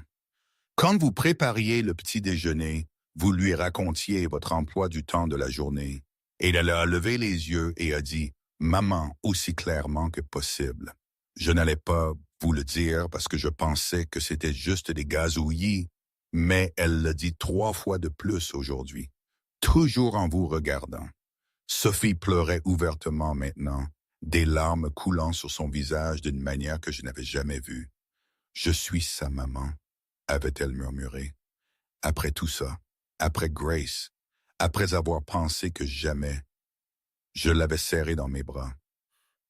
Quand vous prépariez le petit déjeuner, vous lui racontiez votre emploi du temps de la journée, et elle a levé les yeux et a dit « Maman » aussi clairement que possible. Je n'allais pas vous le dire parce que je pensais que c'était juste des gazouillis, mais elle l'a dit 3 fois de plus aujourd'hui, toujours en vous regardant. Sophie pleurait ouvertement maintenant, des larmes coulant sur son visage d'une manière que je n'avais jamais vue. « Je suis sa maman », avait-elle murmuré. Après tout ça, après Grace, après avoir pensé que jamais, je l'avais serrée dans mes bras.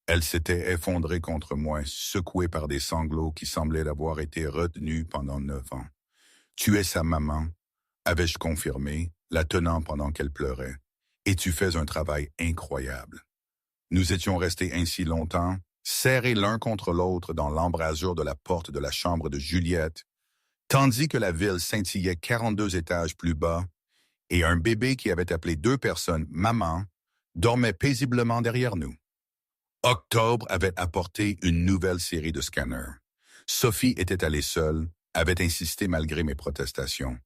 Elle s'était effondrée contre moi, secouée par des sanglots qui semblaient avoir été retenus pendant 9 ans. « Tu es sa maman », avais-je confirmé, la tenant pendant qu'elle pleurait. « Et tu fais un travail incroyable. » Nous étions restés ainsi longtemps, serrés l'un contre l'autre dans l'embrasure de la porte de la chambre de Juliette, tandis que la ville scintillait 42 étages plus bas, et un bébé qui avait appelé 2 personnes « maman » dormait paisiblement derrière nous. Octobre avait apporté une nouvelle série de scanners. Sophie était allée seule, avait insisté malgré mes protestations.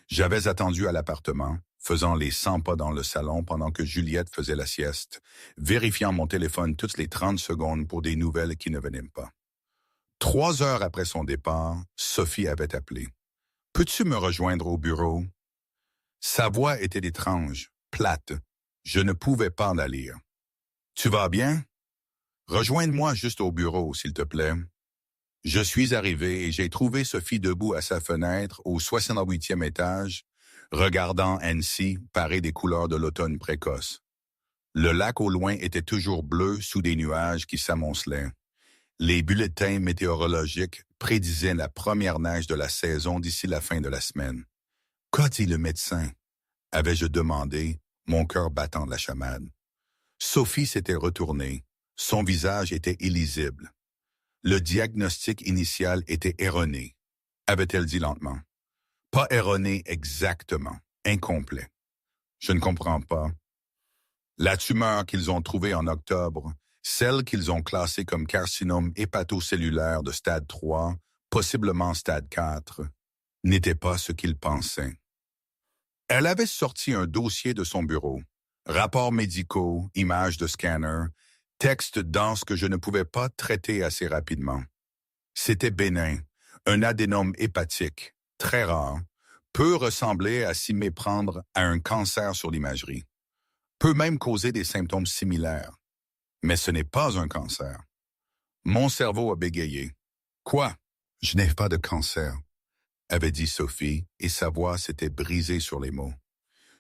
J'avais attendu à l'appartement, faisant les 100 pas dans le salon pendant que Juliette faisait la sieste, vérifiant mon téléphone toutes les 30 secondes pour des nouvelles qui ne venaient pas. 3 heures après son départ, Sophie avait appelé. « Peux-tu me rejoindre au bureau? » Sa voix était étrange, plate. Je ne pouvais pas la lire. Tu vas bien? Rejoins-moi juste au bureau, s'il te plaît. Je suis arrivé et j'ai trouvé Sophie debout à sa fenêtre au 68e étage, regardant Annecy parer des couleurs de l'automne précoce. Le lac au loin était toujours bleu sous des nuages qui s'amoncelaient. Les bulletins météorologiques prédisaient la première neige de la saison d'ici la fin de la semaine. Qu'a dit le médecin? Avais-je demandé, mon cœur battant de la chamade. Sophie s'était retournée. Son visage était illisible. Le diagnostic initial était erroné, avait-elle dit lentement. Pas erroné exactement, incomplet. Je ne comprends pas. La tumeur qu'ils ont trouvée en octobre, celle qu'ils ont classée comme carcinome hépatocellulaire de stade 3, possiblement stade 4, n'était pas ce qu'ils pensaient. Elle avait sorti un dossier de son bureau, rapports médicaux, images de scanner, textes denses que je ne pouvais pas traiter assez rapidement. C'était bénin, un adénome hépatique, très rare, peut ressembler à s'y méprendre à un cancer sur l'imagerie, peut même causer des symptômes similaires. Mais ce n'est pas un cancer. Mon cerveau a bégayé. Quoi? Je n'ai pas de cancer, avait dit Sophie, et sa voix s'était brisée sur les mots.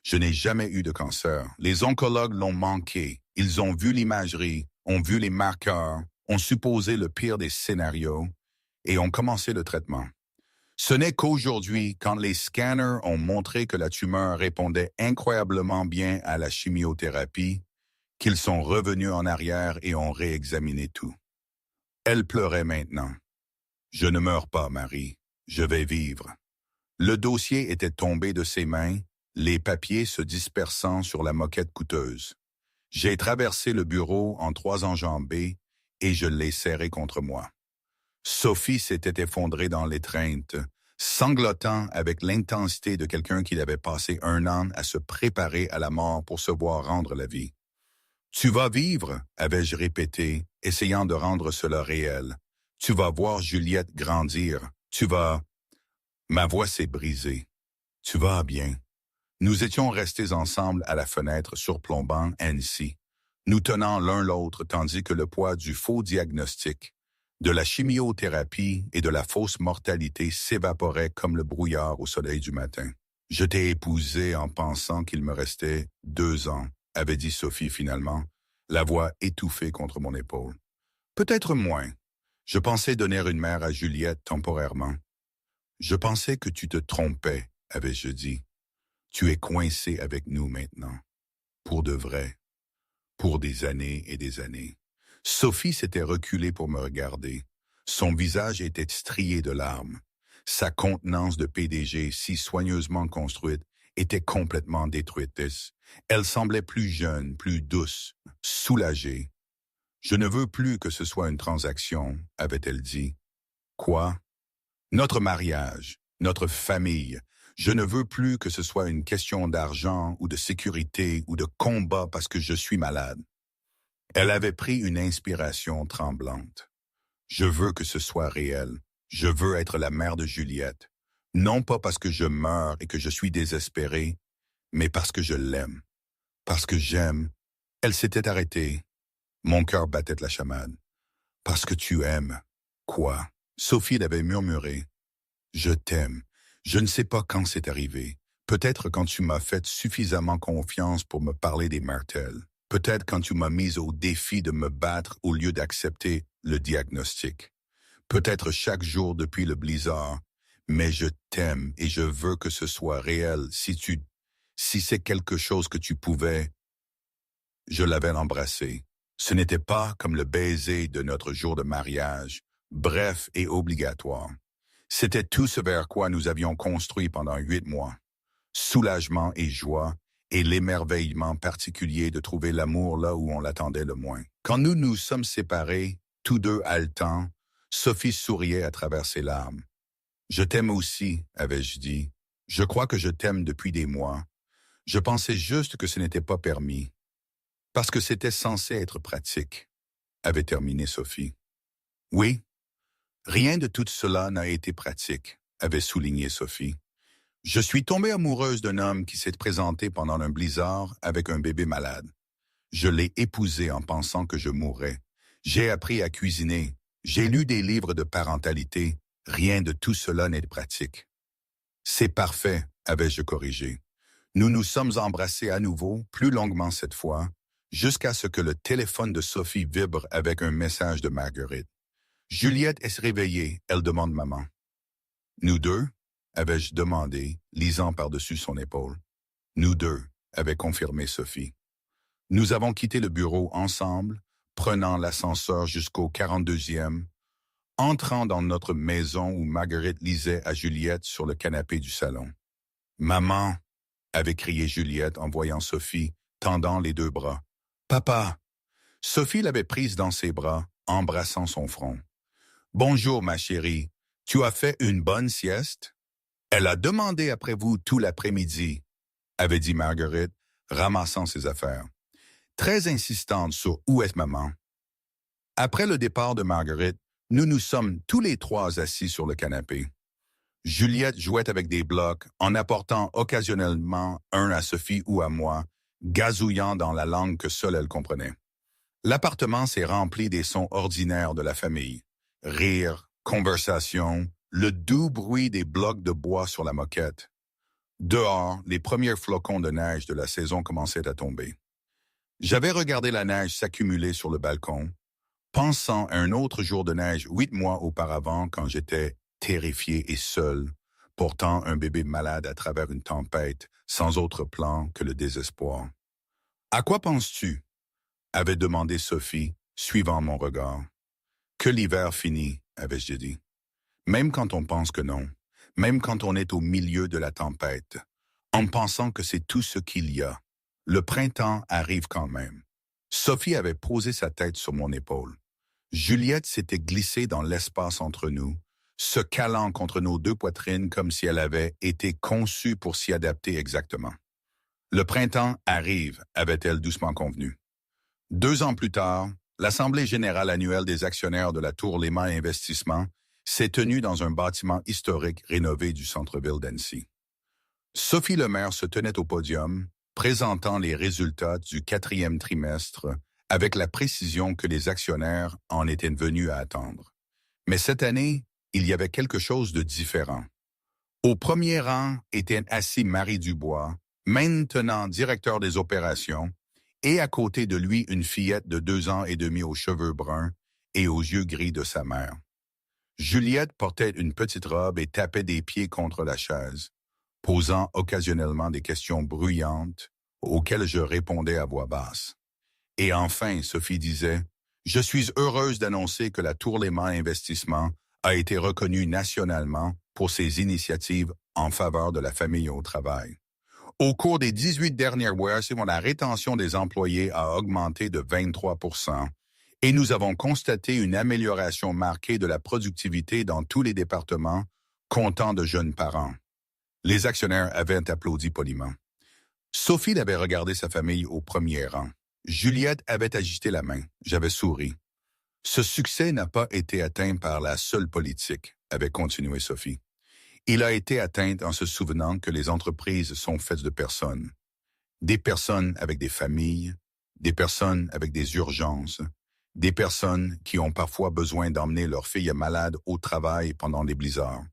Je n'ai jamais eu de cancer. Les oncologues l'ont manqué. Ils ont vu l'imagerie, ont vu les marqueurs, ont supposé le pire des scénarios et ont commencé le traitement. Ce n'est qu'aujourd'hui, quand les scanners ont montré que la tumeur répondait incroyablement bien à la chimiothérapie, qu'ils sont revenus en arrière et ont réexaminé tout. Elle pleurait maintenant. Je ne meurs pas, Marie. Je vais vivre. Le dossier était tombé de ses mains, les papiers se dispersant sur la moquette coûteuse. J'ai traversé le bureau en 3 enjambées et je l'ai serré contre moi. Sophie s'était effondrée dans l'étreinte, sanglotant avec l'intensité de quelqu'un qui avait passé 1 an à se préparer à la mort pour se voir rendre la vie. « Tu vas vivre », avais-je répété, essayant de rendre cela réel. « Tu vas voir Juliette grandir. Tu vas… » Ma voix s'est brisée. « Tu vas bien. » Nous étions restés ensemble à la fenêtre surplombant Annecy, nous tenant l'un l'autre tandis que le poids du faux diagnostic, de la chimiothérapie et de la fausse mortalité s'évaporait comme le brouillard au soleil du matin. Je t'ai épousé en pensant qu'il me restait 2 ans, avait dit Sophie finalement, la voix étouffée contre mon épaule. Peut-être moins. Je pensais donner une mère à Juliette temporairement. Je pensais que tu te trompais, avais-je dit. Tu es coincé avec nous maintenant. Pour de vrai. Pour des années et des années. Sophie s'était reculée pour me regarder. Son visage était strié de larmes. Sa contenance de PDG, si soigneusement construite, était complètement détruite. Elle semblait plus jeune, plus douce, soulagée. « Je ne veux plus que ce soit une transaction », avait-elle dit. « Quoi? » « Notre mariage, notre famille. Je ne veux plus que ce soit une question d'argent ou de sécurité ou de combat parce que je suis malade. » Elle avait pris une inspiration tremblante. « Je veux que ce soit réel. Je veux être la mère de Juliette. Non pas parce que je meurs et que je suis désespéré, mais parce que je l'aime. Parce que j'aime. » Elle s'était arrêtée. Mon cœur battait de la chamade. « Parce que tu aimes. » Quoi? Sophie l'avait murmuré. « Je t'aime. Je ne sais pas quand c'est arrivé. Peut-être quand tu m'as fait suffisamment confiance pour me parler des martels. Peut-être quand tu m'as mis au défi de me battre au lieu d'accepter le diagnostic. Peut-être chaque jour depuis le blizzard. Mais je t'aime et je veux que ce soit réel. Si c'est quelque chose que tu pouvais… » Je l'avais embrassé. Ce n'était pas comme le baiser de notre jour de mariage, bref et obligatoire. C'était tout ce vers quoi nous avions construit pendant 8 mois. Soulagement et joie, et l'émerveillement particulier de trouver l'amour là où on l'attendait le moins. Quand nous nous sommes séparés, tous deux haletants, Sophie souriait à travers ses larmes. « Je t'aime aussi, avais-je dit. Je crois que je t'aime depuis des mois. Je pensais juste que ce n'était pas permis. Parce que c'était censé être pratique, avait terminé Sophie. Oui, rien de tout cela n'a été pratique, avait souligné Sophie. Je suis tombée amoureuse d'un homme qui s'est présenté pendant un blizzard avec un bébé malade. Je l'ai épousé en pensant que je mourrais. J'ai appris à cuisiner. J'ai lu des livres de parentalité. Rien de tout cela n'est pratique. C'est parfait, avais-je corrigé. Nous nous sommes embrassés à nouveau, plus longuement cette fois, jusqu'à ce que le téléphone de Sophie vibre avec un message de Marguerite. Juliette est réveillée, elle demande maman. Nous deux, avais-je demandé, lisant par-dessus son épaule. Nous deux, avait confirmé Sophie. Nous avons quitté le bureau ensemble, prenant l'ascenseur jusqu'au 42e, entrant dans notre maison où Marguerite lisait à Juliette sur le canapé du salon. « Maman !» avait crié Juliette en voyant Sophie, tendant les deux bras. « Papa !» Sophie l'avait prise dans ses bras, embrassant son front. « Bonjour, ma chérie. Tu as fait une bonne sieste? » Elle a demandé après vous tout l'après-midi, avait dit Marguerite, ramassant ses affaires. Très insistante sur où est maman. Après le départ de Marguerite, nous nous sommes tous les trois assis sur le canapé. Juliette jouait avec des blocs, en apportant occasionnellement un à Sophie ou à moi, gazouillant dans la langue que seule elle comprenait. L'appartement s'est rempli des sons ordinaires de la famille. Rire, conversation, le doux bruit des blocs de bois sur la moquette. Dehors, les premiers flocons de neige de la saison commençaient à tomber. J'avais regardé la neige s'accumuler sur le balcon, pensant à un autre jour de neige 8 mois auparavant quand j'étais terrifié et seul, portant un bébé malade à travers une tempête, sans autre plan que le désespoir. « À quoi penses-tu » avait demandé Sophie, suivant mon regard. « Que l'hiver finit, avais-je dit. Même quand on pense que non, même quand on est au milieu de la tempête, en pensant que c'est tout ce qu'il y a. Le printemps arrive quand même. » Sophie avait posé sa tête sur mon épaule. Juliette s'était glissée dans l'espace entre nous, se calant contre nos deux poitrines comme si elle avait été conçue pour s'y adapter exactement. Le printemps arrive, avait-elle doucement convenu. 2 ans plus tard, l'Assemblée générale annuelle des actionnaires de la Tour Lema Investissement s'est tenue dans un bâtiment historique rénové du centre-ville d'Annecy. Sophie Lemaire se tenait au podium, présentant les résultats du 4e trimestre avec la précision que les actionnaires en étaient venus à attendre. Mais cette année, il y avait quelque chose de différent. Au premier rang était assis Marie Dubois, maintenant directeur des opérations, et à côté de lui une fillette de 2 ans et demi aux cheveux bruns et aux yeux gris de sa mère. Juliette portait une petite robe et tapait des pieds contre la chaise, posant occasionnellement des questions bruyantes auxquelles je répondais à voix basse. Et enfin, Sophie disait, « Je suis heureuse d'annoncer que la Tour Lema Investissement a été reconnue nationalement pour ses initiatives en faveur de la famille au travail. Au cours des 18 dernières mois, la rétention des employés a augmenté de 23% et nous avons constaté une amélioration marquée de la productivité dans tous les départements comptant de jeunes parents. » Les actionnaires avaient applaudi poliment. Sophie avait regardé sa famille au premier rang. Juliette avait agité la main. J'avais souri. « Ce succès n'a pas été atteint par la seule politique, » avait continué Sophie. « Il a été atteint en se souvenant que les entreprises sont faites de personnes. Des personnes avec des familles, des personnes avec des urgences, des personnes qui ont parfois besoin d'emmener leur fille malade au travail pendant les blizzards. »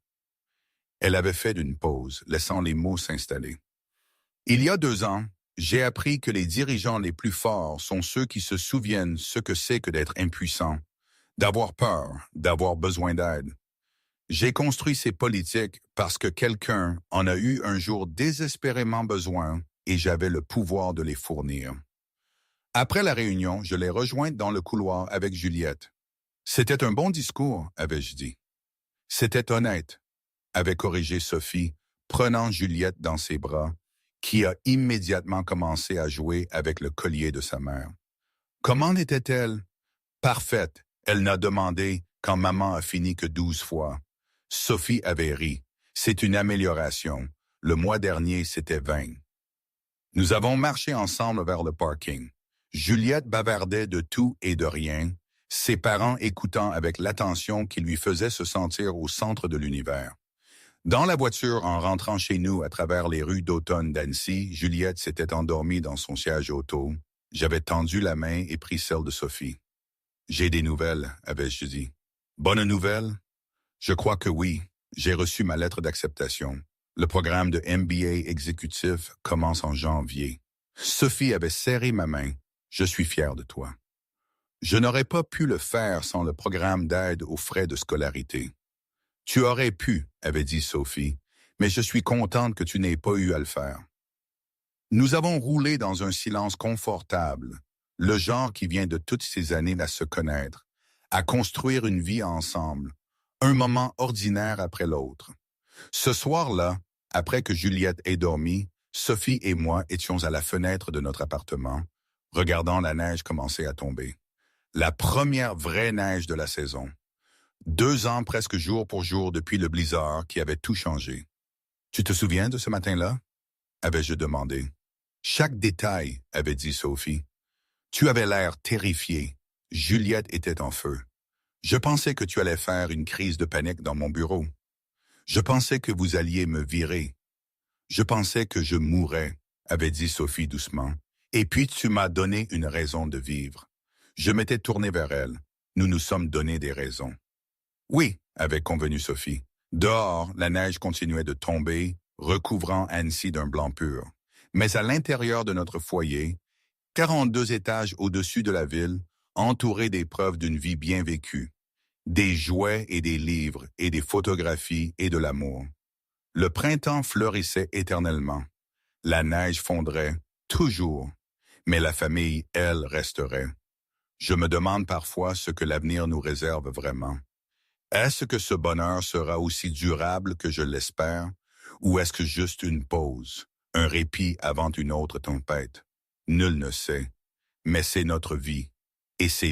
Elle avait fait une pause, laissant les mots s'installer. « Il y a 2 ans, j'ai appris que les dirigeants les plus forts sont ceux qui se souviennent ce que c'est que d'être impuissant, d'avoir peur, d'avoir besoin d'aide. J'ai construit ces politiques parce que quelqu'un en a eu un jour désespérément besoin et j'avais le pouvoir de les fournir. » Après la réunion, je l'ai rejointe dans le couloir avec Juliette. « C'était un bon discours, avais-je dit. »« C'était honnête, » avait corrigé Sophie, prenant Juliette dans ses bras, qui a immédiatement commencé à jouer avec le collier de sa mère. Comment était-elle? Parfaite, elle n'a demandé quand maman a fini que 12 fois. Sophie avait ri. C'est une amélioration. Le mois dernier, c'était 20. Nous avons marché ensemble vers le parking. Juliette bavardait de tout et de rien, ses parents écoutant avec l'attention qui lui faisait se sentir au centre de l'univers. Dans la voiture, en rentrant chez nous à travers les rues d'automne d'Annecy, Juliette s'était endormie dans son siège auto. J'avais tendu la main et pris celle de Sophie. « J'ai des nouvelles », avais-je dit. « Bonne nouvelle? » « Je crois que oui. J'ai reçu ma lettre d'acceptation. Le programme de MBA exécutif commence en janvier. » Sophie avait serré ma main. « Je suis fier de toi. » Je n'aurais pas pu le faire sans le programme d'aide aux frais de scolarité. « Tu aurais pu », avait dit Sophie, « mais je suis contente que tu n'aies pas eu à le faire. » Nous avons roulé dans un silence confortable, le genre qui vient de toutes ces années à se connaître, à construire une vie ensemble, un moment ordinaire après l'autre. Ce soir-là, après que Juliette ait dormi, Sophie et moi étions à la fenêtre de notre appartement, regardant la neige commencer à tomber. La première vraie neige de la saison. 2 ans presque jour pour jour depuis le blizzard qui avait tout changé. « Tu te souviens de ce matin-là » avais-je demandé. « Chaque détail » avait dit Sophie. « Tu avais l'air terrifiée. Juliette était en feu. Je pensais que tu allais faire une crise de panique dans mon bureau. Je pensais que vous alliez me virer. Je pensais que je mourrais, » avait dit Sophie doucement. « Et puis tu m'as donné une raison de vivre. » Je m'étais tourné vers elle. Nous nous sommes donné des raisons. « Oui », avait convenu Sophie. Dehors, la neige continuait de tomber, recouvrant Annecy d'un blanc pur. Mais à l'intérieur de notre foyer, 42 étages au-dessus de la ville, entourés des preuves d'une vie bien vécue, des jouets et des livres et des photographies et de l'amour. Le printemps fleurissait éternellement. La neige fondrait, toujours, mais la famille, elle, resterait. Je me demande parfois ce que l'avenir nous réserve vraiment. Est-ce que ce bonheur sera aussi durable que je l'espère, ou est-ce que juste une pause, un répit avant une autre tempête? Nul ne sait, mais c'est notre vie, et c'est bien.